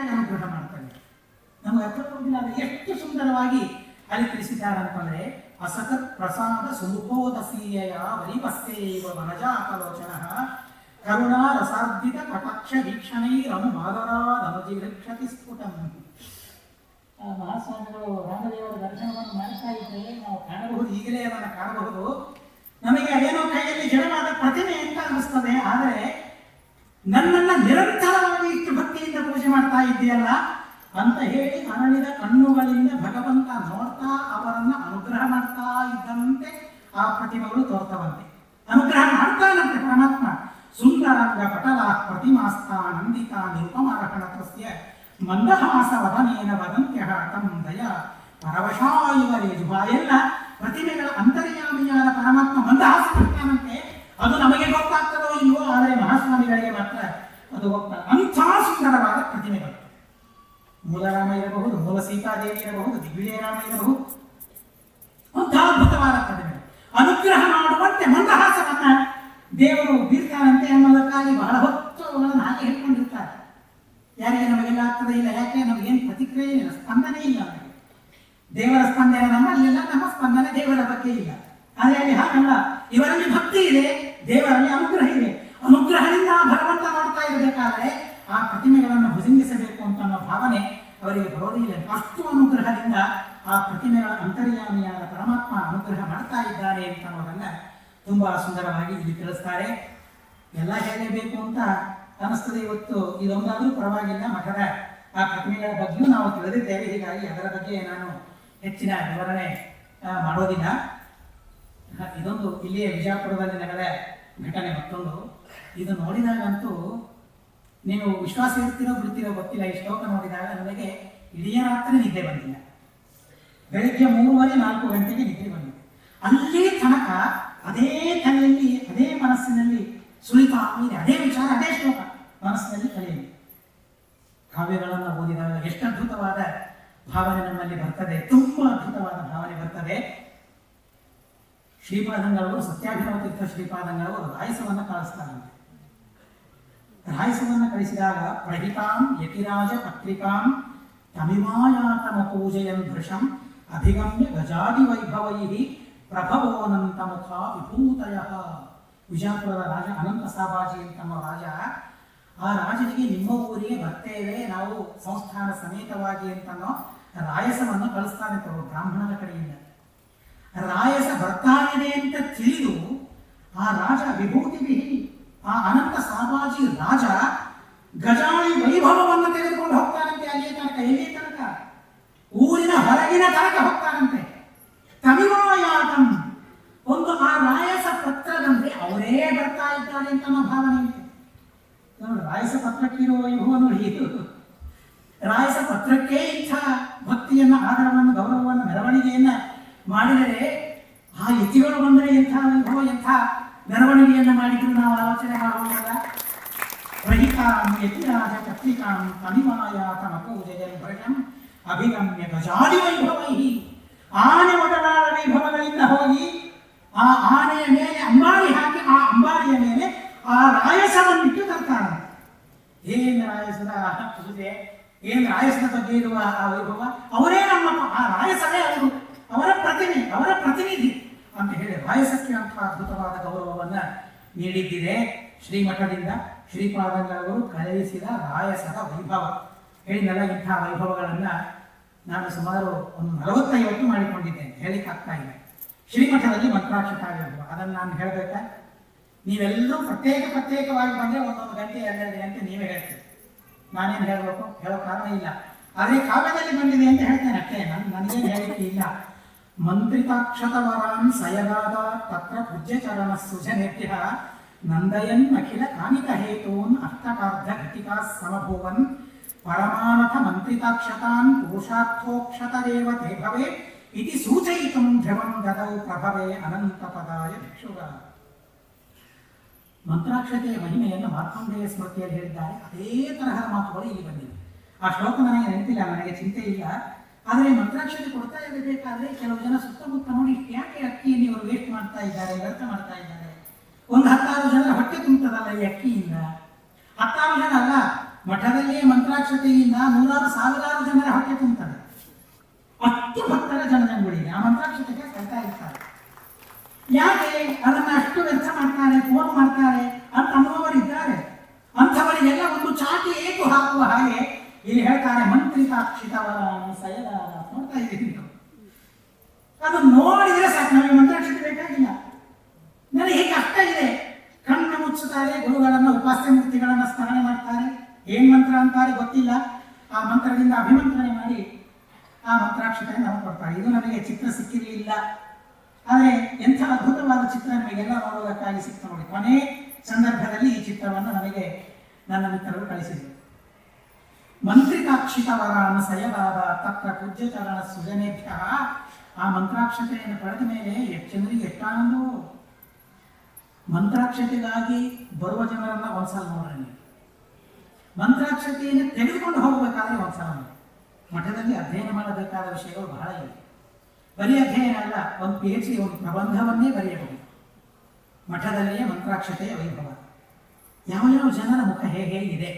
ಅನುಗ್ರಹ ಮಾಡ್ತಾನೆ. ನಮಗೆ ಅರ್ಥ ಕೊಡುವುದಿಲ್ಲ. ಅದು ಎಷ್ಟು ಸುಂದರವಾಗಿ ಅಲ್ಲಿ ತಿಳಿಸಿದ್ದಾರೆ ಅಂತಂದ್ರೆ, ಅಸಕತ್ ಪ್ರಸಾದ ಸುಮುಖೋದಸೀಯ ವರಿಪಸ್ಯೈವ ವನಜಾಕಲೋಚನ ಕರುಣಾ ರಸಾರ್ಧಿತ ಕಟಾಕ್ಷ ವೀಕ್ಷಣೈರನು ಮಾದರಾದನುಜಿಗೃಕ್ಷತಿ ಸ್ಫುಟಂ. ಮಹಾಸ್ವಾಮಿಗಳು ರಾಮದೇವರ ದರ್ಶನವನ್ನು ಮಾಡ್ತಾ ಇದ್ರೆ ನಾವು ಕಾಣಬಹುದು, ಈಗಲೇ ಅದನ್ನು ಕಾಣಬಹುದು. ನಮಗೆ ಅದೇನೋ ಕೈಯಲ್ಲಿ ಜಡವಾದ ಪ್ರತಿಮೆ ಅಂತ ಅನಿಸ್ತದೆ. ಆದರೆ ನನ್ನನ್ನ ನಿರಂತರವಾಗಿ ಇಷ್ಟು ಭಕ್ತಿಯಿಂದ ಪೂಜೆ ಮಾಡ್ತಾ ಇದ್ದೀಯಲ್ಲ ಅಂತ ಹೇಳಿ ಅರಳಿದ ಕಣ್ಣುಗಳಿಂದ ಭಗವಂತ ನೋಡ್ತಾ ಅವರನ್ನ ಅನುಗ್ರಹ ಮಾಡ್ತಾ ಇದ್ದಂತೆ ಆ ಪ್ರತಿಮೆಗಳು ತೋರ್ತವಂತೆ. ಅನುಗ್ರಹ ಮಾಡ್ತಾನಂತೆ ಪರಮಾತ್ಮ. ಸುಂದರಾಂಗ ಪಟಲ ಪ್ರತಿಮಾಸ್ತ ನಂದಿತಾ ನಿರುಪಮಾರಹಣತಸ್ಯ ಮಂದಹಾಸ ವದನೇನ ವದಂತ್ಯ ತಂ ದಯ ಪರವಶಾಯುವರೇಜು. ಎಲ್ಲ ಪ್ರತಿಮೆಗಳ ಅಂತರ್ಯಾಮಿಯಾದ ಪರಮಾತ್ಮ ಮಂದಹಾಸ ಮಾಡ್ತಾನಂತೆ. ಅದು ನಮಗೆ ಗೊತ್ತಾಗ್ತದೋ ಇಲ್ವೋ, ಆದರೆ ಮಹಾಸ್ವಾಮಿಗಳಿಗೆ ಮಾತ್ರ ಅದು ಗೊತ್ತಾಗ. ಅಂಥ ಸುಂದರವಾದ ಪ್ರತಿಮೆಗಳು. ಮೂಲರಾಮ ಇರಬಹುದು, ಮೂಲ ಸೀತಾದೇವಿ ಇರಬಹುದು, ದಿಗ್ವಿಜಯರಾಮ ಇರಬಹುದು. ಅಂಥ ಅದ್ಭುತವಾದ ಪ್ರತಿಮೆಗಳು. ಅನುಗ್ರಹ ಮಾಡುವಂತೆ ಮಂದಹಾಸವನ್ನ ದೇವರು ಬೀರ್ತಾನಂತೆ ಅನ್ನೋದಕ್ಕಾಗಿ ಬಹಳ ಹೊತ್ತು ಅವುಗಳನ್ನು ಹಾಗೆ ಹೇಳ್ಕೊಂಡಿರ್ತಾರೆ. ಯಾರಿಗೆ ನಮಗೆಲ್ಲ ಆಗ್ತದೆ ಇಲ್ಲ, ಯಾಕೆ ನಮಗೇನು ಪ್ರತಿಕ್ರಿಯೆ ಇಲ್ಲ, ಸ್ಪಂದನೆ ಇಲ್ಲ. ನಮಗೆ ದೇವರ ಸ್ಪಂದನೆ ನಮ್ಮಲ್ಲಿಲ್ಲ, ನಮ್ಮ ಸ್ಪಂದನೆ ದೇವರ ಬಗ್ಗೆ ಇಲ್ಲ. ಆದರೆ ಅಲ್ಲಿ ಹಾಗಲ್ಲ. ಇವರಲ್ಲಿ ಭಕ್ತಿ ಇದೆ, ದೇವರಲ್ಲಿ ಅನುಗ್ರಹ ಇದೆ. ಅನುಗ್ರಹದಿಂದ ಭಗವಂತ ನೋಡ್ತಾ ಇರಬೇಕಾದ್ರೆ ಆ ಪ್ರತಿಮೆಗಳನ್ನು ಭುಜಿಂಗಿಸಬೇಕು ಅಂತ ಅನ್ನೋ ಭಾವನೆ ಅವರಿಗೆ ಬರೋದಿಲ್ಲ. ಅಷ್ಟು ಅನುಗ್ರಹದಿಂದ ಆ ಪ್ರತಿಮೆಗಳ ಅಂತರ್ಯಾಮಿಯಾದ ಪರಮಾತ್ಮ ಅನುಗ್ರಹ ಮಾಡ್ತಾ ಇದ್ದಾರೆ ಅಂತ ಅನ್ನೋದನ್ನ ತುಂಬಾ ಸುಂದರವಾಗಿ ಇಲ್ಲಿ ತಿಳಿಸ್ತಾರೆ. ಎಲ್ಲ ಹೇಳಲೇಬೇಕು ಅಂತ ಅನಿಸ್ತದೆ ಇವತ್ತು. ಇದೊಂದಾದ್ರೂ ಪರವಾಗಿಲ್ಲ, ಮಠದ ಆ ಪ್ರತಿಮೆಗಳ ಬಗ್ಗೆಯೂ ನಾವು ತಿಳಿದಿದ್ದೇವೆ. ಹೀಗಾಗಿ ಅದರ ಬಗ್ಗೆ ನಾನು ಹೆಚ್ಚಿನ ವಿವರಣೆ ಮಾಡೋದಿಲ್ಲ. ಇದೊಂದು ಇಲ್ಲಿಯೇ ವಿಜಯಪುರದಲ್ಲಿ ನಡೆದ ಘಟನೆ ಮತ್ತೊಂದು. ಇದು ನೋಡಿದಾಗಂತೂ ನೀವು ವಿಶ್ವಾಸ ಇರ್ತೀರೋ ಬಿಡ್ತೀರೋ ಗೊತ್ತಿಲ್ಲ. ಈ ಶ್ಲೋಕ ನೋಡಿದಾಗ ನನಗೆ ಇಡೀ ರಾತ್ರಿ ನಿದ್ದೆ ಬಂದಿಲ್ಲ. ಬೆಳಿಗ್ಗೆ 3:30-4 ಗಂಟೆಗೆ ನಿದ್ದೆ ಬಂದಿದೆ. ಅಲ್ಲಿ ತನಕ ಅದೇ ತಲೆಯಲ್ಲಿ, ಅದೇ ಮನಸ್ಸಿನಲ್ಲಿ ಸುಳಿತಾ ಇದೆ. ಅದೇ ವಿಚಾರ, ಅದೇ ಶ್ಲೋಕ ಮನಸ್ಸಿನಲ್ಲಿ ಕಲಿಯಲಿ. ಕಾವ್ಯಗಳನ್ನು ಓದಿದಾಗ ಎಷ್ಟು ಅದ್ಭುತವಾದ ಭಾವನೆ ನಮ್ಮಲ್ಲಿ ಬರ್ತದೆ. ತುಂಬಾ ಅದ್ಭುತವಾದ ಭಾವನೆ ಬರ್ತದೆ. ಶ್ರೀಪಾದಂಗಳವರು, ಸತ್ಯಾಭಿನವ ತೀರ್ಥ ಶ್ರೀಪಾದಂಗಳವರು ರಾಯಸವನ್ನು ಕಳಿಸ್ತಾರಂತೆ. ರಾಯಸವನ್ನು ಕಳಿಸಿದಾಗ ಪ್ರಹಿತಾಂ ಯತಿರಾಜ ಪತ್ರಿಕಾಂ ತಮಿಮಾಯಾತಮ ಪೂಜೆಯನ್ ಭೃಶಂ ಅಭಿಗಮ್ಯ ಗಜಾದಿ ವೈಭವೈ ಪ್ರಭವೋನಂತ ಮುಖ ವಿಭೂತಯ. ವಿಜಯಪುರದ ರಾಜ ಅನಂತ ಸಾಬಾಜಿ ಅಂತನ್ನೋ ರಾಜ, ಆ ರಾಜನಿಗೆ ನಿಮ್ಮ ಊರಿಗೆ ಬರ್ತೇವೆ ನಾವು ಸಂಸ್ಥಾನ ಸಮೇತವಾಗಿ ಅಂತನ್ನೋ ರಾಯಸವನ್ನು ಕಳಿಸ್ತಾನೆ ಬ್ರಾಹ್ಮಣನ ಕಡೆಯಿಂದ. ರಾಯಸ ಬರ್ತಾ ಇದೆ ಅಂತ ತಿಳಿದು ಆ ರಾಜ ವಿಭೂತಿ, ಆ ಅನಂತ ಸಾಬಾಜಿ ರಾಜ ಗಜಾಳಿ ವೈಭವವನ್ನು ತೆಗೆದುಕೊಂಡು ಹೋಗ್ತಾನಂತೆ. ಅಲ್ಲಿಯ ತನಕ, ಎಲ್ಲಿಯ ತನಕ? ಊರಿನ ಹೊರಗಿನ ತನಕ ಹೋಗ್ತಾನಂತೆ. ತಮಿಮಾಯಾತಂ, ಒಂದು ಆ ರಾಯಸ ಪತ್ರದಂತೆ ಅವರೇ ಬರ್ತಾ ಇದ್ದಾರೆ ಅಂತ ಅನ್ನೋ ಭಾವನೆ ಇದೆ. ರಾಯಸ ಪತ್ರಕ್ಕಿರುವ ವೈಭವ ನೋಡಿ. ಇದು ರಾಯಸ ಪತ್ರಕ್ಕೆ ಇಂಥ ಭಕ್ತಿಯನ್ನ, ಆದರವನ್ನು, ಗೌರವವನ್ನು, ಮೆರವಣಿಗೆಯನ್ನ ಮಾಡಿದರೆ ಆ ಯತಿಗಳು ಬಂದರೆ ಎಂಥ ವೈಭವ, ಎಂಥ ಮೆರವಣಿಗೆಯನ್ನ ಮಾಡಿದ್ರು ನಾವು ಆಲೋಚನೆ ಮಾಡುವುದಲ್ಲ. ರಹಿತಾಂ ಯತಿರಾಜ ಪತ್ರಿಕಾಂ ತಮಿಮಾಯಾತಮ ಪೂಜೆಯನ್ ಭೃಶಂ ಅಭಿಗಮ್ಯ ಗಜಾದಿ ವೈಭವೈ. ಆನೆ ಮೊದಲಾದ ವೈಭವಗಳಿಂದ ಹೋಗಿ ಆ ಆನೆಯ ಮೇಲೆ ಅಂಬಾರಿ ಹಾಕಿ ಆ ಅಂಬಾರಿಯ ಮೇಲೆ ಆ ರಾಯಸವನ್ನಿಟ್ಟು ತರ್ತಾನೆ. ಏನ್ ರಾಯಸದ ಪೂಜೆ, ಏನ್ ರಾಯಸದ ಬಗ್ಗೆ ಇರುವ ಆ ವೈಭವ, ಅವರೇ ನಮ್ಮ ಆ ರಾಯಸವೇ ಅವರು, ಅವರ ಪ್ರತಿಮೆ, ಅವರ ಪ್ರತಿನಿಧಿ ಅಂತ ಹೇಳಿ ರಾಯಸಕ್ಕೆ ಅಂತ ಅದ್ಭುತವಾದ ಗೌರವವನ್ನ ನೀಡಿದ್ದಿದೆ ಶ್ರೀಮಠದಿಂದ. ಶ್ರೀಪಾದಂಗಳವರು ಕಳುಹಿಸಿದ ರಾಯಸದ ವೈಭವ ಹೇಳಿದೆಲ್ಲ. ಇಂಥ ವೈಭವಗಳನ್ನ ನಾನು ಸುಮಾರು ಒಂದು 40-50 ಮಾಡಿಕೊಂಡಿದ್ದೇನೆ, ಹೇಳಿಕ್ಕಾಗ್ತಾ ಇಲ್ಲ. ಶ್ರೀಮಠದಲ್ಲಿ ಮಂತ್ರಾಕ್ಷತ ಆಗಿರುವ ಅದನ್ನು ನಾನು ಹೇಳಬೇಕಾ? ನೀವೆಲ್ಲರೂ ಪ್ರತ್ಯೇಕವಾಗಿ ಬಂದರೆ 1 ಗಂಟೆ 2 ಗಂಟೆ ನೀವೇ ಹೇಳ್ತೀರಿ. ನಾನೇನು ಹೇಳಬೇಕು? ಹೇಳೋ ಕಾರಣ ಇಲ್ಲ. ಆದರೆ ಕಾವ್ಯದಲ್ಲಿ ಬಂದಿದೆ ಅಂತ ಹೇಳ್ತೇನೆ ಅಷ್ಟೇ, ನನಗೇನು ಹೇಳಿಕೆ ಇಲ್ಲ. ಮಂತ್ರಿತಾಕ್ಷತವರಾನ್ ಸಯಗಾದ ತತ್ರ ಪೂಜ್ಯಚರಣ ಸುಜನೇಭ್ಯ ನಂದಯನ್ ಅಖಿಲ ಕಾನಿಕ ಹೇತೂನ್ ಅಷ್ಟಕಾರ್ಧ ಘಟಿಕಾ ಸಮಭೂವನ್ ಪರಮಾನಥ ಮಂತ್ರಿತಾಕ್ಷತಾನ್ ಪುರುಷಾರ್ಥೋಕ್ಷತರೇವ ತೇ ಭವೆ ಇತಿ ಸೂಚಯಿತುಂ ಧ್ರುವಂ ದದೌ ಪ್ರಭವೆ ಅನಂತ ಪದಾಯ ಭಿಕ್ಷುಗ. ಮಂತ್ರಾಕ್ಷತೆಯ ಮಹಿಮೆಯನ್ನು ಮಾರ್ಕಂಡೇಯ ಸ್ಮೃತಿಯಲ್ಲಿ ಹೇಳಿದ್ದಾರೆ. ಅದೇ ತರಹದ ಮಾತುಗಳು ಇಲ್ಲಿ ಬಂದಿವೆ. ಆ ಶ್ಲೋಕ ನನಗೆ ನೆನಪಿಲ್ಲ, ನನಗೆ ಚಿಂತೆ ಇಲ್ಲ. ಆದರೆ ಮಂತ್ರಾಕ್ಷತೆ ಕೊಡ್ತಾ ಇರಬೇಕಾದ್ರೆ ಕೆಲವು ಜನ ಸುತ್ತಮುತ್ತ ನೋಡಿ ಯಾಕೆ ಅಕ್ಕಿಯನ್ನು ಇವರು ವೇಸ್ಟ್ ಮಾಡ್ತಾ ಇದ್ದಾರೆ, ವ್ಯರ್ಥ ಮಾಡ್ತಾ ಇದ್ದಾರೆ. ಒಂದು 10-6 ಜನರ ಹೊಟ್ಟೆ ತುಂಬುತ್ತದಲ್ಲ ಈ ಅಕ್ಕಿಯಿಂದ. 10 ಜನ ಅಲ್ಲ, ಮಠದಲ್ಲಿಯೇ ಮಂತ್ರಾಕ್ಷತೆಯಿಂದ ನೂರಾರು ಸಾವಿರಾರು ಜನರ ಹೊಟ್ಟೆ ತುಂಬುತ್ತದೆ. ಅಷ್ಟು ಭಕ್ತರ ಜನಜಂಗುಳಿ ಆ ಮಂತ್ರಾಕ್ಷತೆಗೆ ಕಳ್ತಾ ಇರ್ತಾರೆ. ಯಾಕೆ ಅದನ್ನ ಅಷ್ಟು ವ್ಯರ್ಥ ಮಾಡ್ತಾರೆ, ಫೋನ್ ಮಾಡ್ತಾರೆ ಅಂತ ಅನ್ನುವವರಿದ್ದಾರೆ. ಅಂಥವರಿಗೆಲ್ಲ ಒಂದು ಚಾಟಿ ಏಟು ಹಾಕುವ ಹಾಗೆ ಇಲ್ಲಿ ಹೇಳ್ತಾರೆ, ಮಂತ್ರಿತಾಕ್ಷಿತವರ ಸಯದ. ನೋಡ್ತಾ ಇದ್ದೀವಿ, ಅದು ನೋಡಿದ್ರೆ ಸಾಕು, ನಮಗೆ ಮಂತ್ರಾಕ್ಷತೆ ಬೇಕಾಗಿಲ್ಲ. ನನಗೆ ಹೇಗೆ ಕಷ್ಟ ಇದೆ. ಕಣ್ಣು ಮುಚ್ಚುತ್ತಾರೆ, ಗುರುಗಳನ್ನ ಉಪಾಸ್ಯ ಮೂರ್ತಿಗಳನ್ನ ಸ್ಮರಣೆ ಮಾಡ್ತಾರೆ. ಏನ್ ಮಂತ್ರ ಅಂತಾರೆ ಗೊತ್ತಿಲ್ಲ, ಆ ಮಂತ್ರದಿಂದ ಅಭಿಮಂತ್ರಣೆ ಮಾಡಿ ಆ ಮಂತ್ರಾಕ್ಷತೆಯನ್ನು ನಾವು ಕೊಡ್ತಾರೆ. ಇದು ನಮಗೆ ಚಿತ್ರ ಸಿಕ್ಕಿರಲಿಲ್ಲ, ಆದರೆ ಎಂಥ ಅದ್ಭುತವಾದ ಚಿತ್ರ ನಮಗೆಲ್ಲ ನೋಡುವುದಕ್ಕಾಗಿ ಸಿಕ್ತು ನೋಡಿ. ಕೊನೆ ಸಂದರ್ಭದಲ್ಲಿ ಈ ಚಿತ್ರವನ್ನು ನಮಗೆ ನನ್ನ ಮಿತ್ರರು ಕಳಿಸಿದರು. ಮಂತ್ರಿತಾಕ್ಷಿತವರಾನ ಸಯದಾದ ತತ್ರ ಪೂಜ್ಯ ಚರಣ ಸುಜನೇಭ್ಯ. ಆ ಮಂತ್ರಾಕ್ಷತೆಯನ್ನು ಪಡೆದ ಮೇಲೆ ಎಷ್ಟು ಜನರಿಗೆ ಎಷ್ಟಾನಂದವೋ. ಮಂತ್ರಾಕ್ಷತೆಗಾಗಿ ಬರುವ ಜನರನ್ನ ಒಂದ್ಸಲ ನೋಡ್ರಿ ನೀವು. ಮಂತ್ರಾಕ್ಷತೆಯನ್ನು ತೆಗೆದುಕೊಂಡು ಹೋಗಬೇಕಾದ್ರೆ ಒಂದ್ಸಲ ನೋಡಿ. ಮಠದಲ್ಲಿ ಅಧ್ಯಯನ ಮಾಡಬೇಕಾದ ವಿಷಯಗಳು ಬಹಳ ಇವೆ. ಬರೀ ಅಧ್ಯಯನ ಅಲ್ಲ, ಒಂದು PhD ಒಂದು ಪ್ರಬಂಧವನ್ನೇ ಬರೆಯಬಹುದು. ಮಠದಲ್ಲಿಯೇ ಮಂತ್ರಾಕ್ಷತೆಯ ವೈಭವ. ಯಾವ ಯಾವ ಜನರ ಮುಖ ಹೇಗೆ ಇದೆ,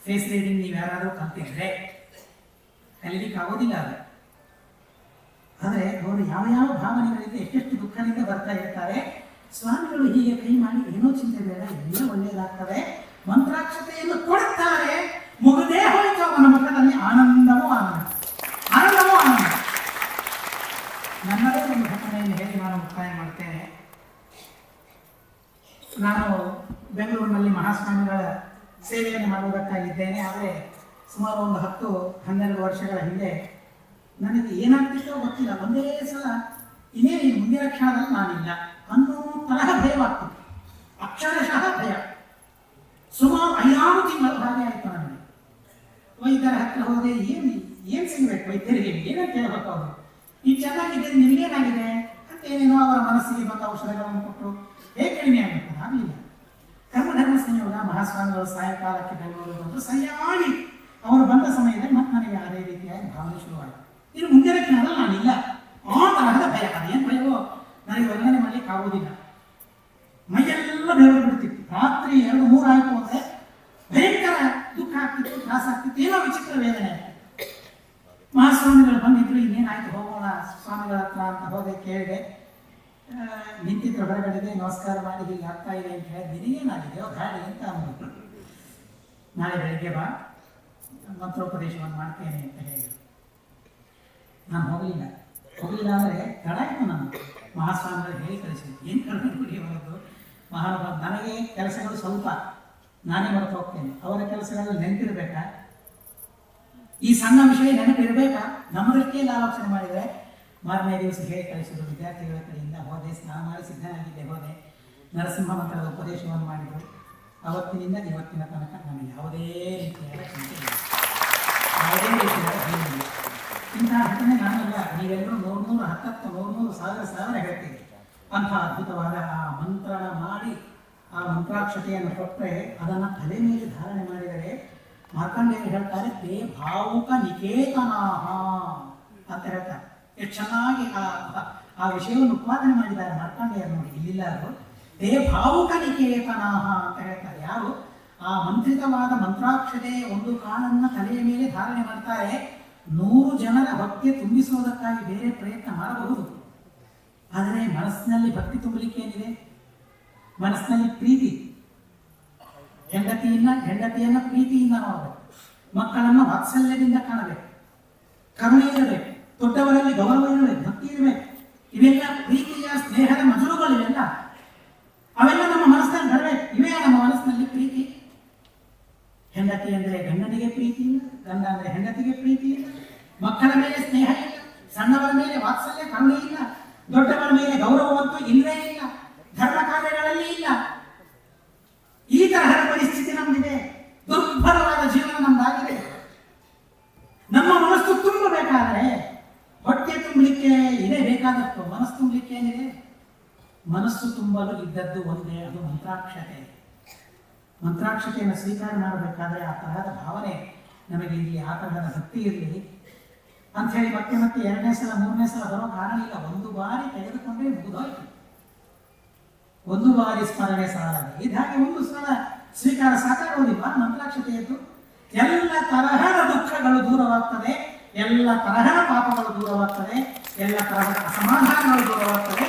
ಫೇಸ್ ರೀಡಿಂಗ್ ನೀವು ಯಾರಾದರೂ ಕಲ್ತಿದ್ರೆ ಕಲೀಲಿಕ್ಕೆ ಆಗೋದಿಲ್ಲ ಅದು. ಆದರೆ ಅವರು ಯಾವ ಯಾವ ಭಾವನೆಗಳಿಂದ ಎಷ್ಟೆಷ್ಟು ದುಃಖದಿಂದ ಬರ್ತಾ ಇರ್ತಾರೆ. ಸ್ವಾಮಿಗಳು ಹೀಗೆ ಕೈ ಮಾಡಿ ಏನೋ ಚಿಂತೆ ಬೇಡ, ಎಲ್ಲ ಒಳ್ಳೆಯದಾಗ್ತದೆ, ಮಂತ್ರಾಕ್ಷತೆಯನ್ನು ಕೊಡುತ್ತಾರೆ. ಮುಗದೇ ಹೋಯಿತು ಅವನ ಮುಖದಲ್ಲಿ ಆನಂದವೋ ಆನಂದ, ಆನಂದವೋ ಆನಂದ. ನನ್ನದೇ ಒಂದು ಘಟನೆಯನ್ನು ಹೇಳಿ ನಾನು ಮುಕ್ತಾಯ ಮಾಡ್ತೇನೆ. ನಾನು ಬೆಂಗಳೂರಿನಲ್ಲಿ ಮಹಾಸ್ವಾಮಿಗಳ ಸೇವೆಯನ್ನು ಮಾಡುವುದಕ್ಕಾಗಿದ್ದೇನೆ. ಆದರೆ ಸುಮಾರು ಒಂದು 10-12 ವರ್ಷಗಳ ಹಿಂದೆ ನನಗೆ ಏನಾಗ್ತಿತ್ತೋ ಗೊತ್ತಿಲ್ಲ, ಒಂದೇ ಸಲ ಇನ್ನೇನು ಮುಂದಿನ ಕ್ಷಣದಲ್ಲಿ ನಾನಿಲ್ಲ ಅನ್ನೋ ತರಹ ಭಯವಾಗ್ತಿತ್ತು. ಅಕ್ಷರಶಃ ಭಯ. ಸುಮಾರು 5-6 ತಿಂಗಳು ಹಾಗೆ ಆಯಿತು ನನಗೆ. ವೈದ್ಯರ ಹತ್ರ ಹೋದೆ, ಏನು ಸಿಗಬೇಕು ವೈದ್ಯರಿಗೆ, ಏನಂತ ಹೇಳ್ಬೇಕು ಅವರು, ಈಗ ಚೆನ್ನಾಗಿದ್ದೇನೆ ನಿಮಗೇನಾಗಿದೆ ಅಂತ ಏನೇನೋ ಅವರ ಮನಸ್ಸಿಗೆ ಬಂದ ಔಷಧಗಳನ್ನು ಕೊಟ್ಟರು. ಹೇಗೆ ಕಡಿಮೆ ಆಗಬೇಕು, ಆಗಲಿಲ್ಲ. ಕರ್ಮಧರ್ಮ ಸಂಯೋಗ ಮಹಾಸ್ವಾಮಿಗಳು ಸಾಯಂಕಾಲಕ್ಕೆ ಬೆಂಗಳೂರು ಬಂದು ಸರಿಯಾಗಿ ಅವರು ಬಂದ ಸಮಯದಲ್ಲಿ ಮತ್ತೆ ನನಗೆ ಅದೇ ರೀತಿಯಾಗಿ ಭಾವನೆ ಶುರುವಾಯಿತು. ಇದು ಮುಂದಿನ ಕ್ಷಣದಲ್ಲಿ ನಾನಿಲ್ಲ. ಆ ತರಹದ ಭಯ. ಅದೇನು ಭಯವೋ ನನಗೆ ವರ್ಣನೆ ಮಾಡಲಿಕ್ಕೆ ಆಗೋದಿಲ್ಲ. ಮೈಯೆಲ್ಲ ಬೆವರು ಬಿಡ್ತಿತ್ತು. ರಾತ್ರಿ 2-3 ಆಯಿತು ಅಂದರೆ ಭಯಂಕರ ದುಃಖ ಆಗ್ತಿತ್ತು, ತ್ರಾಸ ಆಗ್ತಿತ್ತು, ಏನೋ ವಿಚಿತ್ರ ವೇದನೆ. ಮಹಾಸ್ವಾಮಿಗಳು ಬಂದಿದ್ರು, ಇನ್ನೇನಾಯ್ತು ಹೋಗೋಣ ಸ್ವಾಮಿಗಳ ಹತ್ರ ಅಂತ ಹೋದೆ. ಕೇಳಿದೆ, ನಿಂತಿದ್ರು ಹೊರಗಡೆಗೆ, ನಮಸ್ಕಾರ ಮಾಡಿ ಹೀಗೆ ಆಗ್ತಾ ಇದೆ ಅಂತ ಹೇಳಿದ್ರೆ, ನಿನಗೇನಾಗಿದೆಯೋ ಗಾಡಿ ಅಂತ ಅಂದ್ಬಿಟ್ಟು, ನಾಳೆ ಬೆಳಿಗ್ಗೆ ಬಾ ಮಂತ್ರೋಪದೇಶವನ್ನು ಮಾಡ್ತೇನೆ ಅಂತ ಹೇಳಿದ್ರು. ನಾನು ಹೋಗಲಿಲ್ಲ ಅಂದರೆ ತಡ ಆಯಿತು. ನಾನು ಮಹಾಸ್ವಾಮಿಗಳು ಹೇಳಿ ಕಳಿಸಿದ್ರು, ಏನು ಕಡಿಮೆ ಕುಡಿಯೋದು ಮಹಾನುಭಾವ. ನನಗೆ ಕೆಲಸಗಳು ಸ್ವಲ್ಪ, ನಾನೇ ಮರೆತು ಹೋಗ್ತೇನೆ. ಅವರ ಕೆಲಸಗಳಲ್ಲಿ ನೆನಪಿರಬೇಕಾ, ಈ ಸಣ್ಣ ವಿಷಯ ನೆನಪಿರಬೇಕಾ, ನಮ್ಮದಕ್ಕೆ ಆಲೋಚನೆ ಮಾಡಿದರೆ. ಮಾರನೇ ದಿವಸ ಹೇಳಿ ಕಳಿಸಿದ್ರು. ವಿದ್ಯಾರ್ಥಿಗಳ ಕಡೆಯಿಂದ ಹೋದೆ, ಸ್ನಾನ ಮಾಡಿ ಸಿದ್ಧನಾಗಿದ್ದೆ, ಹೋದೆ. ನರಸಿಂಹ ಮಂತ್ರದ ಉಪದೇಶವನ್ನು ಮಾಡಿದರು. ಅವತ್ತಿನಿಂದ ಇವತ್ತಿನ ತನಕ ನನಗೆ ಯಾವುದೇ ರೀತಿಯಾದ ಚಿಂತೆ ಇಲ್ಲ, ಯಾವುದೇ ರೀತಿಯಾದ ಭಯವಿಲ್ಲ. ಇಂತಹ ಘಟನೆ ನಾನಲ್ಲ, ನೀವೆಲ್ಲರೂ 100-100 ಹೇಳ್ತೀರಿ. ಅಂಥ ಅದ್ಭುತವಾದ ಆ ಮಂತ್ರಣ ಮಾಡಿ ಆ ಮಂತ್ರಾಕ್ಷತೆಯನ್ನು ಕೊಟ್ಟರೆ ಅದನ್ನು ತಲೆ ಮೇಲೆ ಧಾರಣೆ ಮಾಡಿದರೆ ಮಾರ್ಕಂಡೇಯರು ಹೇಳ್ತಾರೆ, ತೇ ಭಾವುಕ ನಿಕೇತನಾಹ ಅಂತ ಹೇಳ್ತಾರೆ. ಎಷ್ಟು ಚೆನ್ನಾಗಿ ಆ ವಿಷಯವನ್ನು ಉತ್ಪಾದನೆ ಮಾಡಿದ್ದಾರೆ ಮಾರ್ಕಂಡೇಯರು ನೋಡಿ. ಇಲ್ಲಿಲ್ಲ ಅದು ತೇ ಭಾವುಕ ನಿಕೇತನಾಹ ಅಂತ ಹೇಳ್ತಾರೆ. ಯಾರು ಆ ಮಂತ್ರಿತವಾದ ಮಂತ್ರಾಕ್ಷತೆ ಒಂದು ಕಾಳನ್ನು ತಲೆಯ ಮೇಲೆ ಧಾರಣೆ ಮಾಡ್ತಾರೆ, 100 ಜನರ ಭಕ್ತಿ ತುಂಬಿಸುವುದಕ್ಕಾಗಿ ಬೇರೆ ಪ್ರಯತ್ನ ಮಾಡಬಹುದು. ಆದರೆ ಮನಸ್ಸಿನಲ್ಲಿ ಭಕ್ತಿ ತುಂಬಲಿಕ್ಕೆ ಏನಿದೆ? ಮನಸ್ಸಿನಲ್ಲಿ ಪ್ರೀತಿ. ಹೆಂಡತಿಯನ್ನ ಪ್ರೀತಿಯಿಂದ ನೋಡಬೇಕು, ಮಕ್ಕಳನ್ನು ವಾತ್ಸಲ್ಯದಿಂದ ಕಾಣಬೇಕು, ಕರುಣೆ ಇರಬೇಕು, ದೊಡ್ಡವರಲ್ಲಿ ಗೌರವ ಇರಬೇಕು, ಭಕ್ತಿ ಇರಬೇಕು. ಇವೆಲ್ಲ ಪ್ರೀತಿಯ ಸ್ನೇಹದ ಮಜಲುಗಳು. ಇವೆಲ್ಲ ಅವೆಲ್ಲ ನಮ್ಮ ಮನಸ್ಸಿನಲ್ಲಿ ಬರಬೇಕು. ಇವೇ ನಮ್ಮ ಮನಸ್ಸಿನಲ್ಲಿ ಪ್ರೀತಿ. ಹೆಂಡತಿ ಅಂದರೆ ಗಂಡನಿಗೆ ಪ್ರೀತಿ ಇಲ್ಲ, ಗಂಡ ಅಂದರೆ ಹೆಂಡತಿಗೆ ಪ್ರೀತಿ ಇಲ್ಲ, ಮಕ್ಕಳ ಮೇಲೆ ಸ್ನೇಹ ಇಲ್ಲ, ಸಣ್ಣವರ ಮೇಲೆ ವಾತ್ಸಲ್ಯ ಕರುಣೆ ಇಲ್ಲ, ದೊಡ್ಡವರ ಮೇಲೆ ಗೌರವವಂತೂ ಇಲ್ಲವೇ ಇಲ್ಲ, ಧರ್ಮ ಕಾರ್ಯಗಳಲ್ಲಿ ಇಲ್ಲ. ಈ ತರಹದ ಪರಿಸ್ಥಿತಿ ನಮ್ದಿದೆ. ದುರ್ಭರವಾದ ಜೀವನ ನಮ್ದಾಗಿದೆ. ನಮ್ಮ ಮನಸ್ಸು ತುಂಬಬೇಕಾದ್ರೆ ಹೊಟ್ಟೆ ತುಂಬಲಿಕ್ಕೆ ಇದೇ ಬೇಕಾದಷ್ಟು. ಮನಸ್ಸು ತುಂಬಲಿಕ್ಕೆ ಏನಿದೆ? ಮನಸ್ಸು ತುಂಬಲು ಇದ್ದದ್ದು ಒಂದೇ, ಅದು ಮಂತ್ರಾಕ್ಷತೆ. ಮಂತ್ರಾಕ್ಷತೆಯನ್ನು ಸ್ವೀಕಾರ ಮಾಡಬೇಕಾದ್ರೆ ಆ ತರಹದ ಭಾವನೆ ನಮಗೆ ಇಲ್ಲಿ, ಆ ತರಹದ ಭಕ್ತಿ ಇರಲಿ ಅಂಥೇಳಿ ಮತ್ತೆ 2ನೇ ಸಲ 3ನೇ ಸಲ ಬರೋ ಕಾರಣ ಇಲ್ಲ. ಒಂದು ಬಾರಿ ತೆಗೆದುಕೊಂಡ್ರೆ ಮುಗಿದೋಯ್ತು. ಒಂದು ಬಾರಿ ಸ್ಮರಣೆ ಸಾಲದು. ಇದಾಗಿ ಒಂದು ಸಲ ಸ್ವೀಕಾರ ಸಾಕಾಗೋದಿಲ್ವಾ ಮಂತ್ರಾಕ್ಷತೆಯದ್ದು? ಎಲ್ಲ ತರಹದ ದುಃಖಗಳು ದೂರವಾಗ್ತದೆ, ಎಲ್ಲ ತರಹದ ಪಾಪಗಳು ದೂರವಾಗ್ತದೆ, ಎಲ್ಲ ತರಹದ ಅಸಮಾಧಾನಗಳು ದೂರವಾಗ್ತದೆ.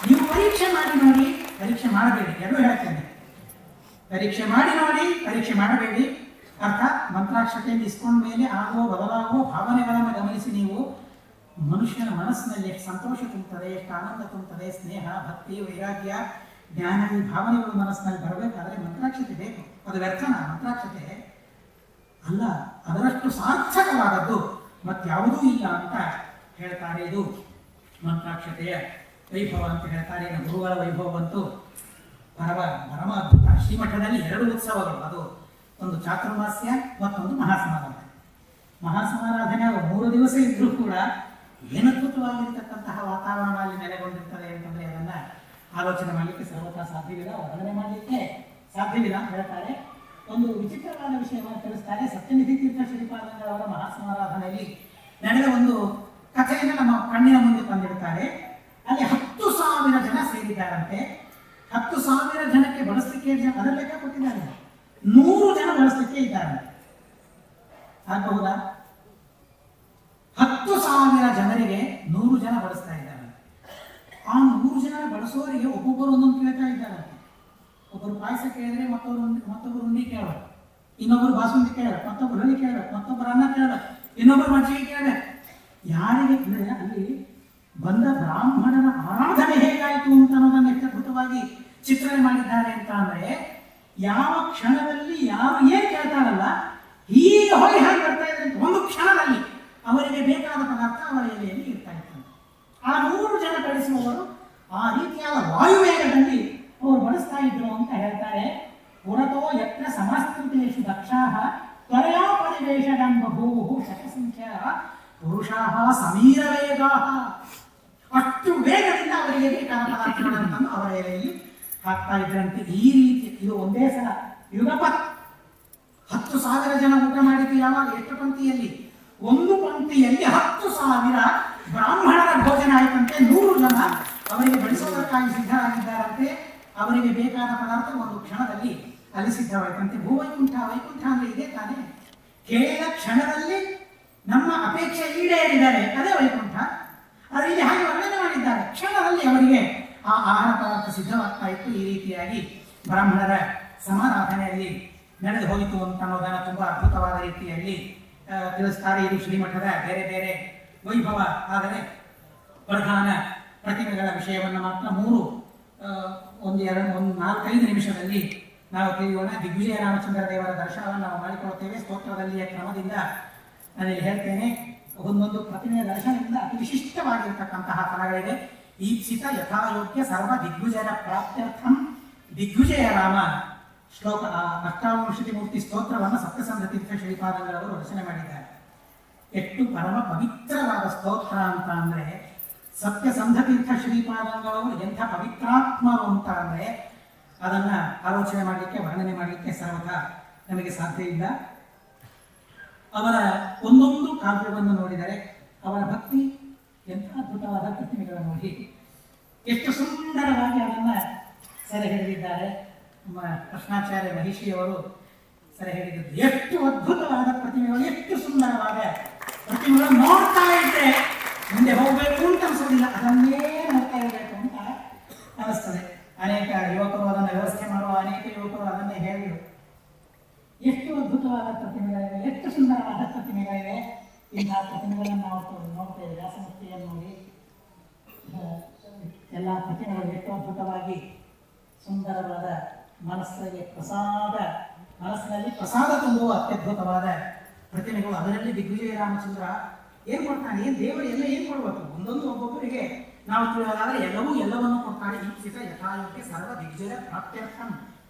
ನೀವು ಪರೀಕ್ಷೆ ಮಾಡಿ ನೋಡಿ, ಪರೀಕ್ಷೆ ಮಾಡಬೇಡಿ, ಎರಡು ಹೇಳ್ತೇನೆ. ಪರೀಕ್ಷೆ ಮಾಡಿ ನೋಡಿ, ಪರೀಕ್ಷೆ ಮಾಡಬೇಡಿ. ಅರ್ಥಾತ್ ಮಂತ್ರಾಕ್ಷತೆಯಲ್ಲಿ ಇಸ್ಕೊಂಡ ಮೇಲೆ ಆಗುವ ಬದಲಾಗುವ ಭಾವನೆಗಳನ್ನು ಗಮನಿಸಿ ನೀವು ಮನುಷ್ಯನ ಮನಸ್ಸಿನಲ್ಲಿ ಎಷ್ಟು ಸಂತೋಷ ತುಂಬುತ್ತದೆ, ಎಷ್ಟು ಆನಂದ ತುಂಬುತ್ತದೆ, ಸ್ನೇಹ, ಭಕ್ತಿ, ವೈರಾಗ್ಯ, ಜ್ಞಾನ, ಈ ಭಾವನೆಗಳು ಮನಸ್ಸಿನಲ್ಲಿ ಬರಬೇಕಾದ್ರೆ ಮಂತ್ರಾಕ್ಷತೆ ಬೇಕು. ಅದು ವ್ಯರ್ಥನ ಮಂತ್ರಾಕ್ಷತೆ ಅಲ್ಲ, ಅದರಷ್ಟು ಸಾರ್ಥಕವಾದದ್ದು ಮತ್ಯಾವುದೂ ಇಲ್ಲ ಅಂತ ಹೇಳ್ತಾರೆ. ಇದು ಮಂತ್ರಾಕ್ಷತೆಯ ವೈಭವ ಅಂತ ಹೇಳ್ತಾರೆ. ಇನ್ನು ಗುರುಗಳ ವೈಭವವಂತೂ ಪರಮ ಅದ್ಭುತ. ಶ್ರೀಮಠದಲ್ಲಿ 2 ಉತ್ಸವಗಳು, ಅದು ಒಂದು ಚಾತುರ್ಮಾಸ್ಯ ಮತ್ತೊಂದು ಮಹಾಸಮಾರಾಧನೆ. ಮಹಾಸಮಾರಾಧನೆ 3 ದಿವಸ ಇದ್ರೂ ಕೂಡ ಏನದ್ಭುತವಾಗಿರ್ತಕ್ಕಂತಹ ವಾತಾವರಣ ಅಲ್ಲಿ ನೆಲೆಗೊಂಡಿರ್ತದೆ ಅಂತಂದ್ರೆ ಅದನ್ನ ಆಲೋಚನೆ ಮಾಡಲಿಕ್ಕೆ ಸರ್ವತಾ ಸಾಧ್ಯವಿಲ್ಲ, ವರ್ಣನೆ ಮಾಡಲಿಕ್ಕೆ ಸಾಧ್ಯವಿಲ್ಲ ಅಂತ ಹೇಳ್ತಾರೆ. ಒಂದು ವಿಚಿತ್ರವಾದ ವಿಷಯವನ್ನು ತಿಳಿಸ್ತಾರೆ. ಸತ್ಯನಿಧಿ ತೀರ್ಥ ಶ್ರೀಪಾದಂಗಳವರ ಮಹಾಸಮಾರಾಧನೆಯಲ್ಲಿ ನಡೆದ ಒಂದು ಕಥೆಯನ್ನು ನಮ್ಮ ಕಣ್ಣಿನ ಮುಂದೆ ತಂದಿಡ್ತಾರೆ. ಅಲ್ಲಿ 10,000 ಜನ ಸೇರಿದ್ದಾರಂತೆ. 10,000 ಜನಕ್ಕೆ ಬಳಸಲಿಕ್ಕೆ ಅದರ ಲೆಕ್ಕ ಕೊಟ್ಟಿದ್ದಾರೆ. 100 ಜನ ಬಳಸಲಿಕ್ಕೆ ಇದ್ದಾರೆ. ಆಗಬಹುದಾ? 10,000 ಜನರಿಗೆ 100 ಜನ ಬಳಸ್ತಾ ಇದ್ದಾರೆ. ಆ 100 ಜನ ಬಳಸೋರಿಗೆ ಒಬ್ಬೊಬ್ಬರು ಒಂದೊಂದು ಕೇಳ್ತಾ ಇದ್ದಾರೆ. ಒಬ್ಬರು ಪಾಯಸ ಕೇಳಿದ್ರೆ ಮತ್ತೊಬ್ಬರು ಉಂಡಿ ಕೇಳಬೇಕು, ಇನ್ನೊಬ್ಬರು ಬಾಸುಂದಿ ಕೇಳಬೇಕು, ಮತ್ತೊಬ್ಬರು ಹಳಿ ಕೇಳಬೇಕು, ಮತ್ತೊಬ್ಬರು ಅನ್ನ ಕೇಳಬೇಕು, ಇನ್ನೊಬ್ಬರು ಮಜ್ಜಿಗೆ ಕೇಳಬೇಕು. ಯಾರಿಗೆ ಅಂದ್ರೆ ಅಲ್ಲಿ ಬಂದ ಬ್ರಾಹ್ಮಣನ ಆರಾಧನೆ ಹೇಗಾಯಿತು ಅಂತ ಅನ್ನೋದನ್ನು ಎಷ್ಟು ಅದ್ಭುತವಾಗಿ ಚಿತ್ರಣ ಮಾಡಿದ್ದಾರೆ ಅಂತ ಅಂದ್ರೆ, ಯಾವ ಕ್ಷಣದಲ್ಲಿ ಯಾರು ಏನ್ ಕೇಳ್ತಾರಲ್ಲ ಈಗ ಹೋಗಿ ಹಾಗೆ ಬರ್ತಾ ಇದ್ರೆ ಒಂದು ಕ್ಷಣದಲ್ಲಿ ಅವರಿಗೆ ಬೇಕಾದ ಪದಾರ್ಥ ಅವರ ಎಲೆಯಲ್ಲಿ ಇರ್ತಾ ಇರ್ತಾರೆ. ಆ 100 ಜನ ಬಡಿಸುವವರು ಆ ರೀತಿಯಾದ ವಾಯುವೇಗದಲ್ಲಿ ಅವರು ಬಳಸ್ತಾ ಇದ್ರು ಅಂತ ಹೇಳ್ತಾರೆ. ಪುರತೋ ಯತ್ರ ಸಮಸ್ತೇಷು ದಕ್ಷಾಃ ತ್ವರಯಾ ಪರಿವೇಷಣಂ ಬಭೂವು ಶತಸಂಖ್ಯಾ ಪುರುಷಾಃ ಸಮೀರ ವೇಗಾಃ. ಅಷ್ಟು ವೇಗದಿಂದ ಅವರಿಗೆ ಬೇಕಾದ ಪದಾರ್ಥಗಳನ್ನು ತಂದು ಅವರ ಎಲೆಯಲ್ಲಿ ಹಾಕ್ತಾ ಇದ್ರಂತೆ. ಈ ರೀತಿ ಇದು ಒಂದೇ ಸಲ ಯುಗಪತ್ 10,000 ಜನ ಊಟ ಮಾಡಿದ್ದು ಯಾವಾಗ? ಎಷ್ಟು ಪಂಕ್ತಿಯಲ್ಲಿ? ಒಂದು ಪಂಕ್ತಿಯಲ್ಲಿ 10,000 ಬ್ರಾಹ್ಮಣರ ಭೋಜನ ಆಯ್ತಂತೆ. 100 ಜನ ಅವರಿಗೆ ಬಡಿಸೋದಕ್ಕಾಗಿ ಸಿದ್ಧರಾಗಿದ್ದಾರಂತೆ. ಅವರಿಗೆ ಬೇಕಾದ ಪದಾರ್ಥ ಒಂದು ಕ್ಷಣದಲ್ಲಿ ಅಲ್ಲಿ ಸಿದ್ಧವಾಯ್ತಂತೆ. ಭೂವೈಕುಂಠ, ವೈಕುಂಠ ಅಂದ್ರೆ ಇದೆ ತಾನೇ. ಕೇವಲ ಕ್ಷಣದಲ್ಲಿ ನಮ್ಮ ಅಪೇಕ್ಷೆ ಈಡೇರಿದ್ದಾರೆ, ಅದೇ ವೈಕುಂಠ. ಅದು ಇಲ್ಲಿ ಹಾಗೆ ವರ್ಣನೆ ಮಾಡಿದ್ದಾರೆ. ಕ್ಷಣದಲ್ಲಿ ಅವರಿಗೆ ಆ ಆಹಾರ ಪದಾರ್ಥ ಸಿದ್ಧವಾಗ್ತಾ ಇತ್ತು. ಈ ರೀತಿಯಾಗಿ ಬ್ರಾಹ್ಮಣರ ಸಮಾರಾಧನೆಯಲ್ಲಿ ನಡೆದು ಹೋಯಿತು ಅಂತ ಅನ್ನೋದನ್ನು ತುಂಬಾ ಅದ್ಭುತವಾದ ರೀತಿಯಲ್ಲಿ ತಿಳಿಸ್ತಾರೆ. ಇದು ಶ್ರೀಮಠದ ಬೇರೆ ಬೇರೆ ವೈಭವ. ಆದರೆ ಪ್ರಧಾನ ಪ್ರತಿಮೆಗಳ ವಿಷಯವನ್ನು ಮಾತ್ರ 4-5 ನಿಮಿಷದಲ್ಲಿ ನಾವು ತಿಳಿಯೋಣ. ದಿಗ್ವಿಜಯ ರಾಮಚಂದ್ರ ದೇವರ ದರ್ಶನವನ್ನು ನಾವು ಮಾಡಿಕೊಳ್ಳುತ್ತೇವೆ ಸ್ತೋತ್ರದಲ್ಲಿಯ ಕ್ರಮದಿಂದ. ನಾನಿಲ್ಲಿ ಹೇಳ್ತೇನೆ, ಒಂದೊಂದು ಪ್ರತಿಮೆಯ ದರ್ಶನದಿಂದ ಅತಿ ವಿಶಿಷ್ಟವಾಗಿರ್ತಕ್ಕಂತಹ ಫಲಗಳಿವೆ. ಈಪ್ಸಿತ ಯಥಾಯೋಗ್ಯ ಸರ್ವ ದಿಗ್ವಿಜಯ ಪ್ರಾಪ್ತ್ಯರ್ಥಂ ದಿಗ್ವಿಜಯ ರಾಮ ಶ್ಲೋಕ ಅಷ್ಟಾವಿಂಶತಿ ಮೂರ್ತಿ ಸ್ತೋತ್ರವನ್ನು ಸಪ್ತಸಂಧ ತೀರ್ಥ ಶ್ರೀಪಾದಂಗಳವರು ರಚನೆ ಮಾಡಿದ್ದಾರೆ. ಎಷ್ಟು ಪರಮ ಪವಿತ್ರವಾದ ಸ್ತೋತ್ರ ಅಂತ ಅಂದ್ರೆ, ಸತ್ಯಸಂಧ ತೀರ್ಥ ಶ್ರೀಪಾದಂಗಳವರು ಎಂಥ ಪವಿತ್ರಾತ್ಮರು ಅಂತ ಅಂದ್ರೆ ಅದನ್ನ ಆಲೋಚನೆ ಮಾಡಲಿಕ್ಕೆ, ವರ್ಣನೆ ಮಾಡಲಿಕ್ಕೆ ಸರ್ವಥಾ ನಮಗೆ ಸಾಧ್ಯ ಇಲ್ಲ. ಅವರ ಒಂದೊಂದು ಕಾವ್ಯವನ್ನು ನೋಡಿದರೆ ಅವರ ಭಕ್ತಿ ಎಂಥ ಅದ್ಭುತವಾದ ಪ್ರತಿಮೆಗಳನ್ನು ನೋಡಿ ಎಷ್ಟು ಸುಂದರವಾಗಿ ಅದನ್ನ ಸೆರೆ ಹಿಡಿದಿದ್ದಾರೆ. ನಮ್ಮ ಕೃಷ್ಣಾಚಾರ್ಯ ಮಹಿಷಿಯವರು ಸೆರೆ ಹಿಡಿದಿದ್ದು ಎಷ್ಟು ಅದ್ಭುತವಾದ ಪ್ರತಿಮೆಗಳು, ಎಷ್ಟು ಸುಂದರವಾದ ಪ್ರತಿಮೆಗಳು. ನೋಡ್ತಾ ಇದ್ರೆ ಮುಂದೆ ಹೋಗಬೇಕು ಅಂತ ಅನ್ಸೋದಿಲ್ಲ, ಅದನ್ನೇ ನೋಡ್ತಾ ಇರಬೇಕು ಅಂತ ಅನಿಸ್ತದೆ. ಅನೇಕ ಯುವಕರು ಅದನ್ನು ವ್ಯವಸ್ಥೆ ಮಾಡುವ ಅನೇಕ ಯುವಕರು ಅದನ್ನೇ ಹೇಳಿದರು. ಎಷ್ಟು ಅದ್ಭುತವಾದ ಪ್ರತಿಮೆಗಳಿವೆ, ಎಷ್ಟು ಸುಂದರವಾದ ಪ್ರತಿಮೆಗಳಿವೆ. ಇಂತಹ ಪ್ರತಿಮೆಗಳನ್ನು ನಾವು ನೋಡ್ತೇವೆ. ವ್ಯಾಸಮೂರ್ತಿಯನ್ನು ನೋಡಿ ಎಲ್ಲ ಪ್ರತಿಮೆಗಳು ಎಷ್ಟು ಅದ್ಭುತವಾಗಿ ಸುಂದರವಾದ ಮನಸ್ಸಿನಲ್ಲಿ ಪ್ರಸಾದ ತುಂಬುವ ಅತ್ಯದ್ಭುತವಾದ ಪ್ರತಿಮೆಗಳು. ಅದರಲ್ಲಿ ದಿಗ್ವಿಜಯ ರಾಮಚಂದ್ರ ಏನ್ ಕೊಡ್ತಾನೆ, ಏನ್ ದೇವರು ಎಲ್ಲ ಏನ್ ಕೊಡ್ಬೇಕು, ಒಂದೊಂದು ಒಬ್ಬೊಬ್ಬರಿಗೆ ನಾವು ತಿಳಿಯೋದಾದ್ರೆ ಎಲ್ಲವನ್ನೂ ಕೊಡ್ತಾನೆ. ಈಪ್ಸಿತ ಯಥಾಯೋಗ್ಯ ಸರ್ವ ದಿಗ್ವಿಜಯ ಪ್ರಾಪ್ತ್ಯರ್ಥಂ.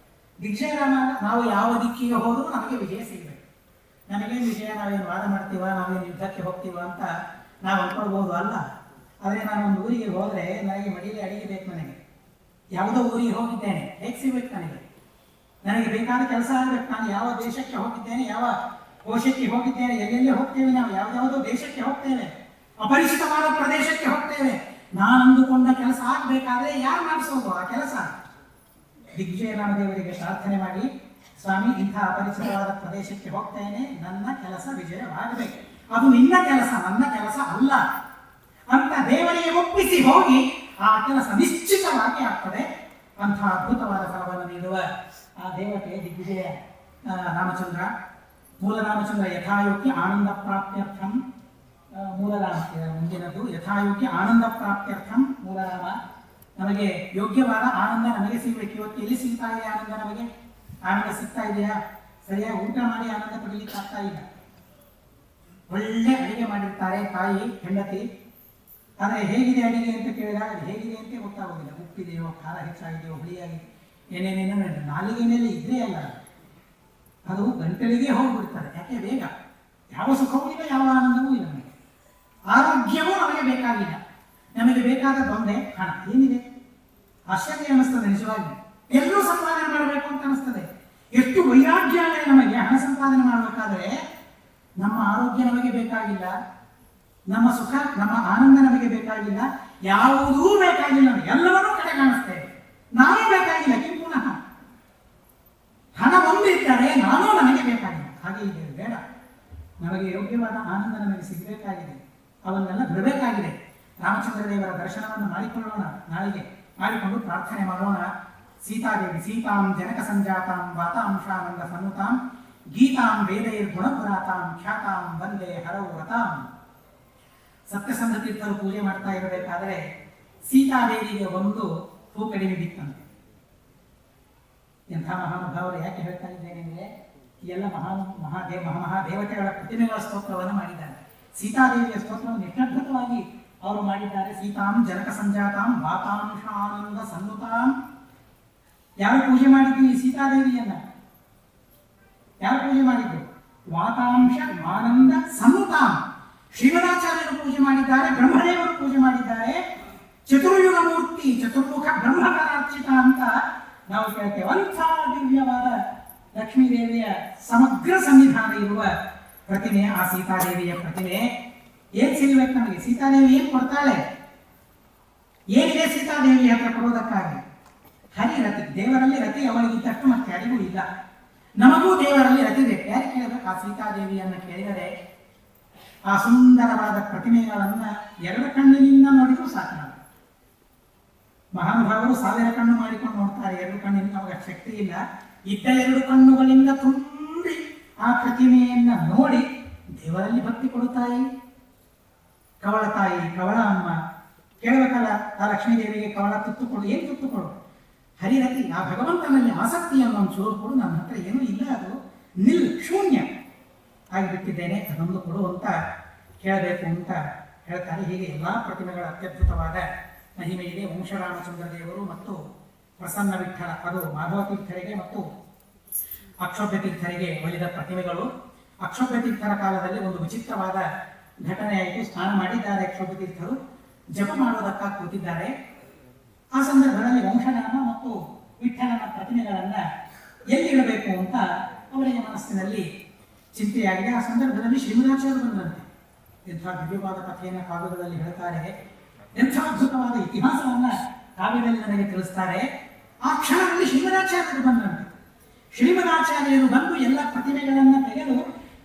ದಿಗ್ವಿಜಯ ರಾಮ, ನಾವು ಯಾವ ದಿಕ್ಕಿಗೆ ಹೋದರೂ ನಮಗೆ ವಿಜಯ ಸಿಗಬೇಕು. ನಮಗೇನು ವಿಜಯ, ನಾವೇನು ವಾದ ಮಾಡ್ತೀವ, ನಾವೇನು ಯುದ್ಧಕ್ಕೆ ಹೋಗ್ತೀವ ಅಂತ ನಾವು ಅನ್ಕೊಳ್ಬಹುದು. ಅಲ್ಲ, ಆದರೆ ನಾನು ಒಂದು ಊರಿಗೆ ಹೋದ್ರೆ ನನಗೆ ಮಡಿಯಲ್ಲಿ ಅಡಿಗೆ ಬೇಕು. ನನಗೆ ಯಾವುದೋ ಊರಿಗೆ ಹೋಗಿದ್ದೇನೆ, ಹೇಗೆ ಸಿಗ್ಬೇಕು ನನಗೆ ಬೇಕಾದ ಕೆಲಸ ಆಗಬೇಕು. ನಾನು ಯಾವ ದೇಶಕ್ಕೆ ಹೋಗಿದ್ದೇನೆ, ಯಾವ ಕೋಶಕ್ಕೆ ಹೋಗಿದ್ದೇನೆ, ಎಲ್ಲೆಲ್ಲೇ ಹೋಗ್ತೇವೆ ನಾವು, ಯಾವುದಾವುದೋ ದೇಶಕ್ಕೆ ಹೋಗ್ತೇವೆ, ಅಪರಿಚಿತವಾದ ಪ್ರದೇಶಕ್ಕೆ ಹೋಗ್ತೇವೆ. ನಾನು ಅಂದುಕೊಂಡ ಕೆಲಸ ಆಗಬೇಕಾದ್ರೆ ಯಾರು ಮಾಡಿಸೋದು ಆ ಕೆಲಸ? ದಿಗ್ವಿಜಯ ರಾಮದೇವರಿಗೆ ಪ್ರಾರ್ಥನೆ ಮಾಡಿ ಸ್ವಾಮಿ ಇಂಥ ಅಪರಿಚಿತವಾದ ಪ್ರದೇಶಕ್ಕೆ ಹೋಗ್ತೇನೆ, ನನ್ನ ಕೆಲಸ ವಿಜಯವಾಗಬೇಕು, ಅದು ನಿನ್ನ ಕೆಲಸ ನನ್ನ ಕೆಲಸ ಅಲ್ಲ ಅಂತ ದೇವರಿಗೆ ಒಪ್ಪಿಸಿ ಹೋಗಿ ಆ ಕೆಲಸ ನಿಶ್ಚಿತವಾಗಿ ಆಗ್ತದೆ. ಅಂಥ ಅದ್ಭುತವಾದ ಫಲವನ್ನು ನೀಡುವ ಆ ದೇವತೆ ದಿಗ್ವಿಜಯ ರಾಮಚಂದ್ರ. ಮೂಲ ರಾಮಚಂದ್ರ ಯಥಾಯೋಗ್ಯ ಆನಂದ ಪ್ರಾಪ್ತ್ಯರ್ಥಂ, ಮೂಲರಾಮ ಮುಂದಿನದು ಯಥಾಯೋಗ್ಯ ಆನಂದ ಪ್ರಾಪ್ತ್ಯರ್ಥಂ ಮೂಲರಾಮ. ನಮಗೆ ಯೋಗ್ಯವಾದ ಆನಂದ ನಮಗೆ ಸಿಗಬೇಕು. ಇವತ್ತು ಎಲ್ಲಿ ಸಿಗ್ತಾ ಇದೆ ಆನಂದ? ನಮಗೆ ಆನಂದ ಸಿಗ್ತಾ ಇದೆಯಾ? ಸರಿಯಾಗಿ ಊಟ ಮಾಡಿ ಆನಂದ ಪಡೀಲಿಕ್ಕೆ ಆಗ್ತಾ ಇಲ್ಲ. ಒಳ್ಳೆ ಅಡಿಗೆ ಮಾಡಿರ್ತಾರೆ ತಾಯಿ ಹೆಂಡತಿ, ಆದರೆ ಹೇಗಿದೆ ಅಡಿಗೆ ಅಂತ ಕೇಳಿದಾಗ ಅದು ಹೇಗಿದೆ ಅಂತ ಗೊತ್ತಾಗೋದಿಲ್ಲ. ಉಪ್ಪಿದೆಯೋ, ಖಾರ ಹೆಚ್ಚಾಗಿದೆಯೋ, ಹುಳಿಯಾಗಿ ಏನೇನೇನೋ ನಾಲಿಗೆ ಮೇಲೆ ಇದ್ದೇ ಅಲ್ಲ, ಅದು ಗಂಟಲಿಗೆ ಹೋಗ್ಬಿಡ್ತಾರೆ. ಯಾಕೆ? ಬೇಗ ಯಾವ ಸುಖವೂ ಇಲ್ಲ, ಯಾವ ಆನಂದವೂ ಇಲ್ಲ. ನಮಗೆ ಆರೋಗ್ಯವೂ ನಮಗೆ ಬೇಕಾಗಿಲ್ಲ. ನಮಗೆ ಬೇಕಾದದ್ದೊಂದೇ ಹಣ. ಏನಿದೆ? ಆಶ್ಚರ್ಯ ಅನ್ನಿಸ್ತದೆ ನಿಜವಾಗಿ. ಎಲ್ಲರೂ ಸಂಪಾದನೆ ಮಾಡಬೇಕು ಅಂತ ಅನಿಸ್ತದೆ. ಎಷ್ಟು ವೈರಾಗ್ಯ ಅಂದರೆ ನಮಗೆ ಹಣ ಸಂಪಾದನೆ ಮಾಡಬೇಕಾದ್ರೆ ನಮ್ಮ ಆರೋಗ್ಯ ನಮಗೆ ಬೇಕಾಗಿಲ್ಲ, ನಮ್ಮ ಸುಖ ನಮ್ಮ ಆನಂದ ನಮಗೆ ಬೇಕಾಗಿಲ್ಲ, ಯಾವುದೂ ಬೇಕಾಗಿಲ್ಲ. ಎಲ್ಲವನ್ನೂ ಕಡೆ ಕಾಣಿಸ್ತೇವೆ. ನಾನೇ ಬೇಕಾಗಿಲ್ಲ ಕಿ ಪುನಃ ಹಣ ಬಂದಿರ್ತಾರೆ, ನಾನೂ ನನಗೆ ಬೇಕಾಗಿಲ್ಲ. ಹಾಗೆ ಇದೆ ಬೇಡ. ನಮಗೆ ಯೋಗ್ಯವಾದ ಆನಂದ ನಮಗೆ ಸಿಗಬೇಕಾಗಿದೆ, ಅವನ್ನೆಲ್ಲ ಬಿಡಬೇಕಾಗಿದೆ. ರಾಮಚಂದ್ರ ದೇವರ ದರ್ಶನವನ್ನು ಮಾಡಿಕೊಳ್ಳೋಣ, ನಾಳೆಗೆ ಮಾಡಿಕೊಂಡು ಪ್ರಾರ್ಥನೆ ಮಾಡೋಣ. ಸೀತಾದೇವಿ ಸೀತಾಂ ಜನಕ ಸಂಜಾತಾಂ ವಾತಾಂಶಾನಂದ ಸನ್ನುತಾಂ ಗೀತಾಂ ವೇದೈರ್ ಗುಣಪುರಾತಾಂ ಖ್ಯಾತಾಂ ವಂದೇ ಹರೌ ರತಾಂ. ಸತ್ಯಸಂಧ ತೀರ್ಥರು ಪೂಜೆ ಮಾಡ್ತಾ ಇರಬೇಕಾದರೆ ಸೀತಾದೇವಿಗೆ ಒಂದು ಹೂ ಕಡಿಮೆ ಬಿತ್ತಂತೆ. ಎಂಥ ಮಹಾನುಭಾವರು! ಯಾಕೆ ಹೇಳ್ತಾ ಇದ್ದೇನೆ ಅಂದರೆ, ಎಲ್ಲ ಮಹಾದೇವತೆಗಳ ಪ್ರತಿಮೆಗಳ ಸ್ತೋತ್ರವನ್ನು ಮಾಡಿದ್ದಾರೆ. ಸೀತಾದೇವಿಯ ಸ್ತೋತ್ರವನ್ನು ನಿಷ್ಠಾರ್ಥವಾಗಿ ಅವರು ಮಾಡಿದ್ದಾರೆ. ಸೀತಾಂ ಜನಕ ಸಂಜಾತಾಂ ವಾತಾಂಶಾನಂದ ಸನ್ನುತಾಂ. ಯಾರು ಪೂಜೆ ಮಾಡಿದ್ದು ಈ ಸೀತಾದೇವಿಯನ್ನ? ಯಾರು ಪೂಜೆ ಮಾಡಿದ್ದು? ವಾತಾಂಶ ಆನಂದ ಸನ್ನುತಾಂ. ಶ್ರೀಮದಾಚಾರ್ಯರು ಪೂಜೆ ಮಾಡಿದ್ದಾರೆ, ಬ್ರಹ್ಮದೇವರು ಪೂಜೆ ಮಾಡಿದ್ದಾರೆ. ಚತುರ್ಯುಗ ಮೂರ್ತಿ, ಚತುರ್ಮುಖ ಬ್ರಹ್ಮಕರಾರ್ಚಿತ ಅಂತ ನಾವು ಕೇಳ್ತೇವೆ. ಅಂಥ ದಿವ್ಯವಾದ ಲಕ್ಷ್ಮೀದೇವಿಯ ಸಮಗ್ರ ಸನ್ನಿಧಾನ ಇರುವ ಪ್ರತಿಮೆ ಆ ಸೀತಾದೇವಿಯ ಪ್ರತಿಮೆ. ಏನ್ ಸಿಗಬೇಕು ನಮಗೆ? ಸೀತಾದೇವಿ ಏನ್ ಕೊಡ್ತಾಳೆ? ಏನಿದೆ ಸೀತಾದೇವಿ ಹತ್ರ ಕೊಡುವುದಕ್ಕಾಗಿ? ಹರಿರತಿ. ದೇವರಲ್ಲಿ ರತಿ ಅವಳಿಗಿದ್ದಷ್ಟು ಮತ್ತೆ ಯಾರಿಗೂ ಇಲ್ಲ. ನಮಗೂ ದೇವರಲ್ಲಿ ರತಿ ಬೇಕು. ಯಾರು ಕೇಳಬೇಕು? ಆ ಸೀತಾದೇವಿಯನ್ನು ಕೇಳಿದರೆ ಆ ಸುಂದರವಾದ ಪ್ರತಿಮೆಗಳನ್ನ ಎರಡು ಕಣ್ಣಿನಿಂದ ನೋಡಿದ್ರು ಸಾಕು. ನಾವು ಮಹಾನುಭಾವರು 1000 ಕಣ್ಣು ಮಾಡಿಕೊಂಡು ನೋಡ್ತಾರೆ, ಎರಡು ಕಣ್ಣಿನಿಂದ ನಮಗೆ ಶಕ್ತಿ ಇಲ್ಲ. ಇದ್ದ 2 ಕಣ್ಣುಗಳಿಂದ ತುಂಬಿ ಆ ಪ್ರತಿಮೆಯನ್ನ ನೋಡಿ ದೇವರಲ್ಲಿ ಭಕ್ತಿ ಕೊಡುತ್ತಾಯಿ. ಕವಳ ತಾಯಿ, ಕವಳ ಅಮ್ಮ ಕೇಳಬೇಕಲ್ಲ. ಆ ಲಕ್ಷ್ಮೀದೇವಿಗೆ ಕವಳ ತುತ್ತು ಕೊಡು. ಏನು ತುತ್ತು ಕೊಡು? ಹರಿರತಿ. ಆ ಭಗವಂತನಲ್ಲಿ ಆಸಕ್ತಿಯನ್ನು ಒಂಚೂರು ಕೊಡು. ನನ್ನ ಹತ್ರ ಏನೂ ಇಲ್ಲ, ಅದು ಶೂನ್ಯ ಆಗಿಬಿಟ್ಟಿದ್ದೇನೆ, ಅದೊಂದು ಕೊಡು ಅಂತ ಕೇಳಬೇಕು ಅಂತ ಹೇಳ್ತಾರೆ. ಹೀಗೆ ಎಲ್ಲ ಪ್ರತಿಮೆಗಳ ಅತ್ಯದ್ಭುತವಾದ ಮಹಿಮೆ ಇದೆ. ವಂಶರಾಮಚಂದ್ರ ದೇವರು ಮತ್ತು ಪ್ರಸನ್ನ ವಿಠಲ, ಅದು ಮಾಧವ ತೀರ್ಥರಿಗೆ ಮತ್ತು ಅಕ್ಷೋಭ್ಯ ತೀರ್ಥರಿಗೆ ಒಲಿದ ಪ್ರತಿಮೆಗಳು. ಅಕ್ಷೋಭ್ಯ ತೀರ್ಥರ ಕಾಲದಲ್ಲಿ ಒಂದು ವಿಚಿತ್ರವಾದ ಘಟನೆ ಆಯಿತು. ಸ್ನಾನ ಮಾಡಿದ್ದಾರೆ ಅಕ್ಷೋಭ್ಯ ತೀರ್ಥರು, ಜಪ ಮಾಡುವುದಕ್ಕಾಗಿ ಕೂತಿದ್ದಾರೆ. ಆ ಸಂದರ್ಭದಲ್ಲಿ ವಂಶನಾಮ ಮತ್ತು ವಿಠಲನ ಪ್ರತಿಮೆಗಳನ್ನ ಎಲ್ಲಿಡಬೇಕು ಅಂತ ಅವರಿಗೆ ಮನಸ್ಸಿನಲ್ಲಿ ಚಿಂತೆಯಾಗಿದೆ. ಆ ಸಂದರ್ಭದಲ್ಲಿ ಶ್ರೀಮದಾಚಾರ್ಯರು ಬಂದಂತೆ. ಎಂಥ ದಿವ್ಯವಾದ ಕಥೆಯನ್ನು ಕಾವ್ಯಗಳಲ್ಲಿ ಹೇಳ್ತಾರೆ, ಎಂಥ ಅದ್ಭುತವಾದ ಇತಿಹಾಸವನ್ನ ಕಾವ್ಯದಲ್ಲಿ ನನಗೆ ತಿಳಿಸ್ತಾರೆ. ಆ ಕ್ಷಣದಲ್ಲಿ ಶ್ರೀಮದಾಚಾರ್ಯರು ಬಂದಂತೆ. ಶ್ರೀಮದಾಚಾರ್ಯರು ಬಂದು ಎಲ್ಲ ಪ್ರತಿಮೆಗಳನ್ನು ತೆಗೆದು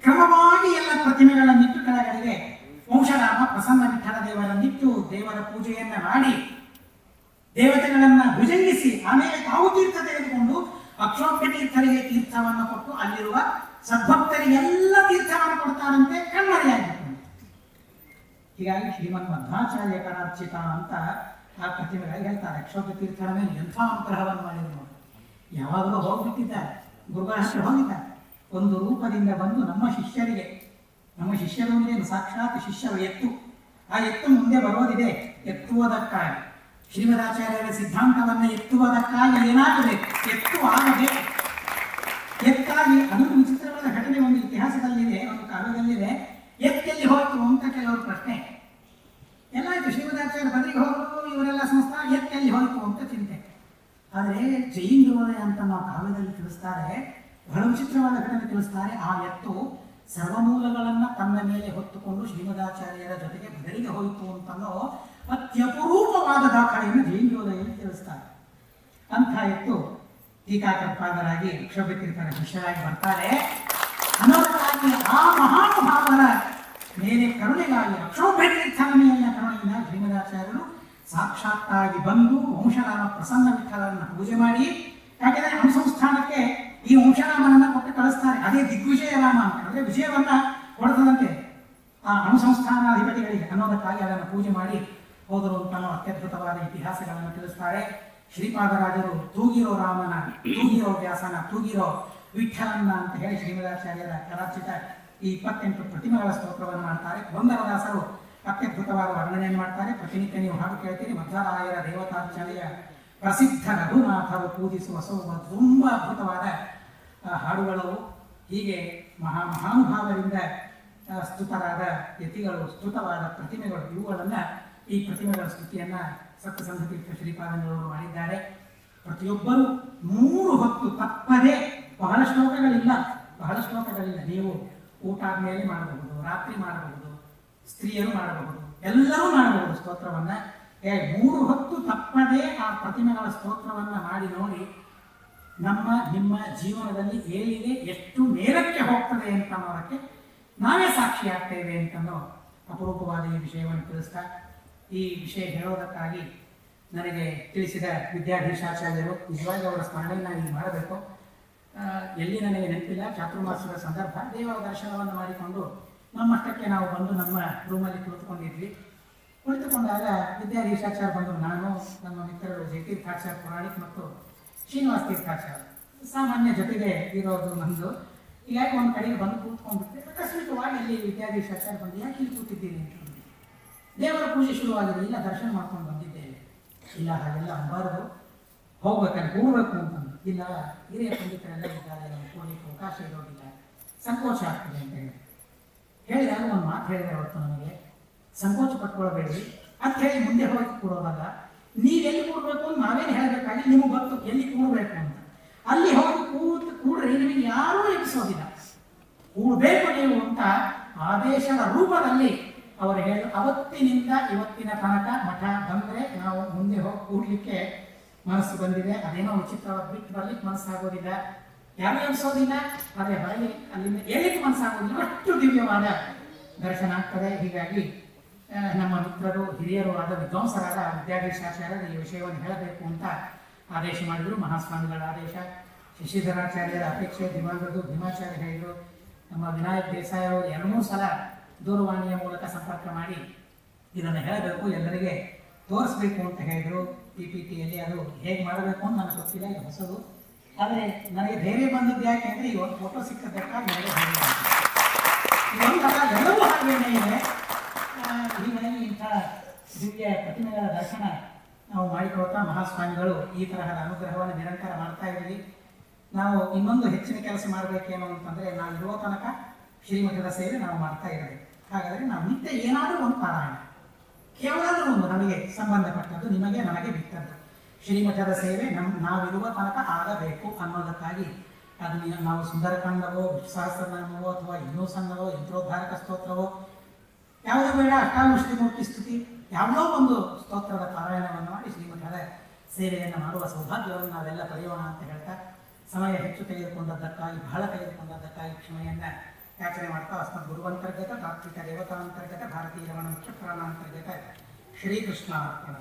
ಕ್ರಮವಾಗಿ ಎಲ್ಲ ಪ್ರತಿಮೆಗಳನ್ನಿಟ್ಟು ಕೆಳಗಡೆಗೆ ವಂಶರಾಮ ಪ್ರಸನ್ನ ವಿಠಲ ದೇವರನ್ನಿಟ್ಟು ದೇವರ ಪೂಜೆಯನ್ನ ಮಾಡಿ ದೇವತೆಗಳನ್ನ ಭುಜಂಗಿಸಿ ಆಮೇಲೆ ತಾವು ತೀರ್ಥ ತೆಗೆದುಕೊಂಡು ಅಕ್ಷೋಭ್ಯ ತೀರ್ಥರಿಗೆ ತೀರ್ಥವನ್ನು ಕೊಟ್ಟು ಅಲ್ಲಿರುವ ಸದ್ಭಕ್ತರಿಗೆಲ್ಲ ತೀರ್ಥವನ್ನು ಕೊಡ್ತಾರಂತೆ, ಕಣ್ಮರೆಯಾಗಿತ್ತು. ಹೀಗಾಗಿ ಶ್ರೀಮನ್ ಮಧ್ವಾಚಾರ್ಯ ಕರಾರ್ಚಿತ ಅಂತ ಆ ಪ್ರತಿಮೆಗಳಿಗೆ ಹೇಳ್ತಾರೆ. ಅಕ್ಷೋಭ್ಯ ತೀರ್ಥರ ಮೇಲೆ ಎಂಥ ಅನುಗ್ರಹವನ್ನು ಮಾಡಿದ್ರು ನೋಡಿ. ಯಾವಾಗಲೂ ಹೋಗ್ಬಿಟ್ಟಿದ್ದಾರೆ, ಗುರುಗಳ ಹತ್ರ ಹೋಗಿದ್ದಾರೆ. ಒಂದು ರೂಪದಿಂದ ಬಂದು ನಮ್ಮ ಶಿಷ್ಯರಿಗೆ, ನಮ್ಮ ಶಿಷ್ಯರು ಏನು ಸಾಕ್ಷಾತ್ ಶಿಷ್ಯ ಎತ್ತು, ಆ ಎತ್ತು ಮುಂದೆ ಬರೋದಿದೆ, ಎತ್ತುವುದಕ್ಕಾಗಿ ಶ್ರೀಮದಾಚಾರ್ಯರ ಸಿದ್ಧಾಂತವನ್ನು ಎತ್ತುವುದಕ್ಕಾಗಿ ಏನಾಗಬೇಕು? ಎತ್ತು ಆಗಬೇಕು. ಎತ್ತಾಗಿ ಅದೊಂದು ವಿಚಿತ್ರವಾದ ಘಟನೆ ಒಂದು ಇತಿಹಾಸದಲ್ಲಿದೆ, ಒಂದು ಕಾವ್ಯದಲ್ಲಿದೆ. ಎತ್ತೆಲ್ಲಿ ಹೋಯ್ತು ಅಂತ ಕೆಲವರು ಪ್ರಶ್ನೆ. ಎಲ್ಲಾಯ್ತು, ಶ್ರೀಮದಾಚಾರ್ಯ ಬದಲಿಗೆ ಹೋಗೋದು, ಇವರೆಲ್ಲ ಸಂಸ್ಥಾ, ಎತ್ತೆಲ್ಲಿ ಹೋಯ್ತು ಅಂತ ಚಿಂತೆ. ಆದರೆ ಜೈಂದ್ರೋದಯ ಅಂತ ನಾವು ಕಾವ್ಯದಲ್ಲಿ ತಿಳಿಸ್ತಾರೆ, ಬಹಳ ವಿಚಿತ್ರವಾದ ಘಟನೆ ತಿಳಿಸ್ತಾರೆ. ಆ ಎತ್ತು ಸರ್ವಮೂಲಗಳನ್ನ ತನ್ನ ಮೇಲೆ ಹೊತ್ತುಕೊಂಡು ಶ್ರೀಮದಾಚಾರ್ಯರ ಜೊತೆಗೆ ಬದಲಿಗೆ ಹೋಯಿತು ಅಂತನೋ ಅತ್ಯಪರೂಪವಾದ ದಾಖಲೆಯನ್ನು ಜೈಂದ್ರೋದಯಲ್ಲಿ ತಿಳಿಸ್ತಾರೆ. ಅಂಥ ಎತ್ತು ಟೀಕಾಕೃತ್ಪಾದರಾಗಿ ಅಕ್ಷೋಭ್ಯತೀರ್ಥರ ಶಿಷ್ಯರಾಗಿ ಬರ್ತಾರೆ ಅನ್ನೋದಕ್ಕಾಗಿ ಆ ಮಹಾನುಭಾವರ ಮೇಲೆ ಕರುಣೆಗಾಗಿ ಅಕ್ಷೋಭ್ಯತೀರ್ಥನ ಮೇಲಿನ ಕರುಣೆಯಿಂದ ಶ್ರೀಮದಾಚಾರ್ಯರು ಸಾಕ್ಷಾತ್ತಾಗಿ ಬಂದು ವಂಶನಾಮ ಪ್ರಸನ್ನ ವಿಠಲರನ್ನು ಪೂಜೆ ಮಾಡಿ, ಯಾಕೆಂದರೆ ಅನುಸಂಸ್ಥಾನಕ್ಕೆ ಈ ವಂಶನಾಮನನ್ನು ಕೊಟ್ಟು ಕಳಿಸ್ತಾರೆ. ಅದೇ ದಿಗ್ವಿಜಯ ರಾಮ ಅಂತ, ಅಂದರೆ ವಿಜಯವನ್ನ ಕೊಡ್ತದಂತೆ ಆ ಅನುಸಂಸ್ಥಾನಾಧಿಪತಿಗಳಿಗೆ ಅನ್ನೋದಕ್ಕಾಗಿ ಅದನ್ನು ಪೂಜೆ ಮಾಡಿ ಹೋದರು ಅಂತ ಅತ್ಯದ್ಭುತವಾದ ಇತಿಹಾಸಗಳನ್ನು ತಿಳಿಸ್ತಾರೆ. ಶ್ರೀಪಾದರಾಜರು ತೂಗಿರೋ ರಾಮನ, ತೂಗಿರೋ ವ್ಯಾಸನ, ತೂಗಿರೋ ವಿಠಲನ್ನ ಅಂತ ಹೇಳಿ ಶ್ರೀಮದಾಚಾರ್ಯರ ಕರಾಚಿತ ಈ 28 ಪ್ರತಿಮೆಗಳ ಸ್ತೋತ್ರವನ್ನು ಮಾಡ್ತಾರೆ. ಪುರಂದರದಾಸರು ಅತ್ಯದ್ಭುತವಾದ ವರ್ಣನೆಯನ್ನು ಮಾಡ್ತಾರೆ. ಪ್ರತಿನಿತ್ಯ ನೀವು ಹಾಡು ಕೇಳ್ತೀರಿ. ಮಧ್ವರಾಯರ ದೇವತಾರ್ಚನೆಯ ಪ್ರಸಿದ್ಧ ರಘುನಾಥರು ಪೂಜಿಸುವ ತುಂಬ ಅದ್ಭುತವಾದ ಹಾಡುಗಳು. ಹೀಗೆ ಮಹಾನುಭಾವರಿಂದ ಸ್ತುತರಾದ ಯತಿಗಳು, ಸ್ತುತವಾದ ಪ್ರತಿಮೆಗಳು, ಇವುಗಳನ್ನು ಈ ಪ್ರತಿಮೆಗಳ ಸ್ತುತಿಯನ್ನು ಸಪ್ತಸಂಘತೀರ್ಥ ಶ್ರೀಪಾದಂಗಳವರು ಮಾಡಿದ್ದಾರೆ. ಪ್ರತಿಯೊಬ್ಬರೂ 3 ಹೊತ್ತು ತಪ್ಪದೆ, ಬಹಳ ಶ್ಲೋಕಗಳಿಲ್ಲ. ನೀವು ಊಟ ಆದ್ಮೇಲೆ ಮಾಡಬಹುದು, ರಾತ್ರಿ ಮಾಡಬಹುದು, ಸ್ತ್ರೀಯರು ಮಾಡಬಹುದು, ಎಲ್ಲರೂ ಮಾಡಬಹುದು ಸ್ತೋತ್ರವನ್ನ. 3 ಹೊತ್ತು ತಪ್ಪದೆ ಆ ಪ್ರತಿಮೆಗಳ ಸ್ತೋತ್ರವನ್ನ ಮಾಡಿ ನೋಡಿ, ನಿಮ್ಮ ಜೀವನದಲ್ಲಿ ಏಳಿಗೆ ಎಷ್ಟು ನೇರಕ್ಕೆ ಹೋಗ್ತದೆ ಅಂತ ಅನ್ನೋದಕ್ಕೆ ನಾವೇ ಸಾಕ್ಷಿ ಆಗ್ತೇವೆ ಅಂತನೋ ಅಪರೂಪವಾದ ಈ ವಿಷಯವನ್ನು ತಿಳಿಸ್ತಾ, ಈ ವಿಷಯ ಹೇಳೋದಕ್ಕಾಗಿ ನನಗೆ ತಿಳಿಸಿದ ವಿದ್ಯಾಧೀಶಾಚಾರ್ಯರು, ನಿಜವಾಗಿ ಅವರ ಸ್ಮರಣೆಯನ್ನು ಇಲ್ಲಿ ಮಾಡಬೇಕು. ಎಲ್ಲಿ ನನಗೆ ನೆನಪಿಲ್ಲ, ಚಾತುರ್ಮಾಸದ ಸಂದರ್ಭ ದೇವರ ದರ್ಶನವನ್ನು ಮಾಡಿಕೊಂಡು ನಮ್ಮಷ್ಟಕ್ಕೆ ನಾವು ಬಂದು ನಮ್ಮ ರೂಮಲ್ಲಿ ಕುಳಿತುಕೊಂಡಿದ್ವಿ. ಕುಳಿತುಕೊಂಡಾಗ ವಿದ್ಯಾಧೀಶಾಚಾರ್ಯ ಬಂದು, ನಾನು ನಮ್ಮ ಮಿತ್ರರು ಜಯತೀರ್ಥಾಚಾರ್ಯ ಪುರಾಣಿಕ್ ಮತ್ತು ಶ್ರೀನಿವಾಸ ತೀರ್ಥಾಚಾರ್ಯ ಸಾಮಾನ್ಯ ಜೊತೆಗೆ ಇರೋದು ನಮ್ಮದು. ಹೀಗಾಗಿ ಒಂದು ಕಡೆಗೆ ಬಂದು ಕೂತ್ಕೊಂಡ್ಬಿಟ್ಟೆ. ಅಕಸ್ಮಿಕವಾಗಿ ಅಲ್ಲಿ ವಿದ್ಯಾಧೀಶಾಚಾರ್ಯ ಬಂದು, ಯಾಕೆ ಇಲ್ಲಿ ಕೂತಿದ್ದೀನಿ ಅಂತ. ದೇವರ ಪೂಜೆ ಶುರುವಾಗಿದೆ. ಇಲ್ಲ, ದರ್ಶನ ಮಾಡ್ಕೊಂಡು ಬಂದಿದ್ದೇವೆ. ಇಲ್ಲ, ಹಾಗೆಲ್ಲ ಅನ್ನಬಾರದು, ಹೋಗ್ಬೇಕಂತ ಕೂಡಬೇಕು ಅಂತಂದು. ಇಲ್ಲ, ಹಿರಿಯ ಪಂಡಿತರೆಲ್ಲ ಇದ್ದಾರೆ, ಕೂಡಲಿಕ್ಕೆ ಅವಕಾಶ ಇರೋದಿಲ್ಲ, ಸಂಕೋಚ ಆಗ್ತದೆ ಅಂತ ಹೇಳಿದಾಗ ಒಂದು ಮಾತು ಹೇಳಿದರೆ ಅವತ್ತು ನಮಗೆ, ಸಂಕೋಚ ಪಟ್ಕೊಳ್ಬೇಡ್ರಿ ಅಂತ ಹೇಳಿ ಮುಂದೆ ಹೋಗಿ ಕೂಡೋದಲ್ಲ, ನೀವೆಲ್ಲಿ ಕೂಡಬೇಕು ಅಂತ ನಾವೇನು ಹೇಳಬೇಕಾಗಿ ನಿಮಗೆ ಗೊತ್ತು ಎಲ್ಲಿ ಕೂಡಬೇಕು ಅಂತ. ಅಲ್ಲಿ ಹೋಗಿ ಕೂಡ್ರಿ, ನಿಮಗೆ ಯಾರೂ ಎಬ್ಬಿಸೋದಿಲ್ಲ. ಕೂಡಬೇಕು ನೀವು ಅಂತ ಆದೇಶದ ರೂಪದಲ್ಲಿ ಅವರು ಹೇಳಿ, ಅವತ್ತಿನಿಂದ ಇವತ್ತಿನ ತನಕ ಮಠ ಬಂದರೆ ನಾವು ಮುಂದೆ ಹೋಗಿ ಕೂಡ್ಲಿಕ್ಕೆ ಮನಸ್ಸು ಬಂದಿದೆ. ಅದೇನೋ ವಿಚಿತ್ರವಾಗಿ ಬಿಟ್ಟು ಬರ್ಲಿಕ್ಕೆ ಮನಸ್ಸಾಗೋದಿಲ್ಲ, ಯಾರು ಎಬ್ಸೋದಿಲ್ಲ. ಆದರೆ ಹೊರಗೆ ಅಲ್ಲಿಂದ ಎಲ್ಲಿಗೆ ಮನಸ್ಸಾಗೋದಿಲ್ಲ, ಅಷ್ಟು ದಿವ್ಯವಾದ ದರ್ಶನ ಆಗ್ತದೆ. ಹೀಗಾಗಿ ನಮ್ಮ ಮಿತ್ರರು, ಹಿರಿಯರು ಆದ ವಿದ್ವಾಂಸರಾದ ವಿದ್ಯಾಧೀಶಾಚಾರ್ಯರು ಈ ವಿಷಯವನ್ನು ಹೇಳಬೇಕು ಅಂತ ಆದೇಶ ಮಾಡಿದರು. ಮಹಾಸ್ವಾಮಿಗಳ ಆದೇಶ, ಶಶಿಧರಾಚಾರ್ಯರ ಅಪೇಕ್ಷೆ, ದಿವಂಗತರು ಭೀಮಾಚಾರ್ಯ ಹೇಳಿದರು. ನಮ್ಮ ವಿನಾಯಕ್ ದೇಸಾಯಿ ಅವರು 2-3 ಸಲ ದೂರವಾಣಿಯ ಮೂಲಕ ಸಂಪರ್ಕ ಮಾಡಿ ಇದನ್ನು ಹೇಳಬೇಕು, ಎಲ್ಲರಿಗೆ ತೋರಿಸ್ಬೇಕು ಅಂತ ಹೇಳಿದರು. PPTಯಲ್ಲಿ ಅದು ಹೇಗೆ ಮಾಡಬೇಕು ಅಂತ ನನಗೆ ಗೊತ್ತಿಲ್ಲ, ಇದು ಹೊಸದು. ಆದರೆ ನನಗೆ ಧೈರ್ಯ ಬಂದದ್ದು ಯಾಕೆ ಅಂದರೆ, ಈ ಒಂದು ಫೋಟೋ ಸಿಕ್ಕದ್ದಕ್ಕಾಗಿ ನನಗೆ ಧೈರ್ಯ ಇದೊಂದಲ್ಲ, ಎಲ್ಲವೂ ಹಾಗೇನೇ ಇದೆ. ಈ ಮನೆಗೆ ಇಂಥ ದಿವ್ಯ ಪ್ರತಿಮೆಗಳ ದರ್ಶನ ನಾವು ಮಾಡಿಕೊಳ್ತಾ ಮಹಾಸ್ವಾಮಿಗಳು ಈ ತರಹದ ಅನುಗ್ರಹವನ್ನು ನಿರಂತರ ಮಾಡ್ತಾ ಇದ್ದೀವಿ. ನಾವು ಇನ್ನೊಂದು ಹೆಚ್ಚಿನ ಕೆಲಸ ಮಾಡಬೇಕೇನೋ ಅಂತಂದರೆ, ನಾವು ಇರುವ ತನಕ ಶ್ರೀಮಠದ ಸೇವೆ ನಾವು ಮಾಡ್ತಾ ಇರಬೇಕು. ಹಾಗಾದರೆ ನಾವು ನಿತ್ಯ ಏನಾದರೂ ಒಂದು ಪಾರಾಯಣ, ಕೇವಲ ಒಂದು ನಮಗೆ ಸಂಬಂಧಪಟ್ಟದ್ದು, ನಿಮಗೆ ನನಗೆ ಬಿಟ್ಟದ್ದು ಶ್ರೀಮಠದ ಸೇವೆ ನಾವಿರುವ ತನಕ ಆಗಬೇಕು ಅನ್ನೋದಕ್ಕಾಗಿ ಅದನ್ನು ನಾವು ಸುಂದರಕಾಂಡವೋ, ಸಹಸ್ರನಾಮವೋ, ಅಥವಾ ಇನ್ನೂ ಸಣ್ಣವೋ, ಯಂತ್ರೋದ್ಧಾರಕ ಸ್ತೋತ್ರವೋ, ಯಾವುದೋ ಬೇಡ, ಅಷ್ಟಾವೃಷ್ಟಿಮೂರ್ತಿ ಸ್ತುತಿ, ಯಾವುದೋ ಒಂದು ಸ್ತೋತ್ರದ ಪಾರಾಯಣವನ್ನು ಮಾಡಿ ಶ್ರೀಮಠದ ಸೇವೆಯನ್ನು ಮಾಡುವ ಸೌಭಾಗ್ಯವನ್ನು ನಾವೆಲ್ಲ ಪಡೆಯೋಣ ಅಂತ ಹೇಳ್ತಾ, ಸಮಯ ಹೆಚ್ಚು ತೆಗೆದುಕೊಂಡದ್ದಕ್ಕಾಗಿ, ಬಹಳ ತೆಗೆದುಕೊಂಡದ್ದಕ್ಕಾಗಿ ಕ್ಷಮೆಯನ್ನು ಯಾಚನೆ ಮಾಡ್ತಾ, ಅಸ್ಮದ್ ಗುರುವಂತರ್ಗತ, ತಾತ್ವಿಕ ದೇವತಾಂತರ್ಗತ, ಭಾರತೀಯ ರಮಣ ಮುಖ್ಯ ಪ್ರಾಣಾಂತರ್ಗತ ಶ್ರೀಕೃಷ್ಣ ಅರ್ಪಣ.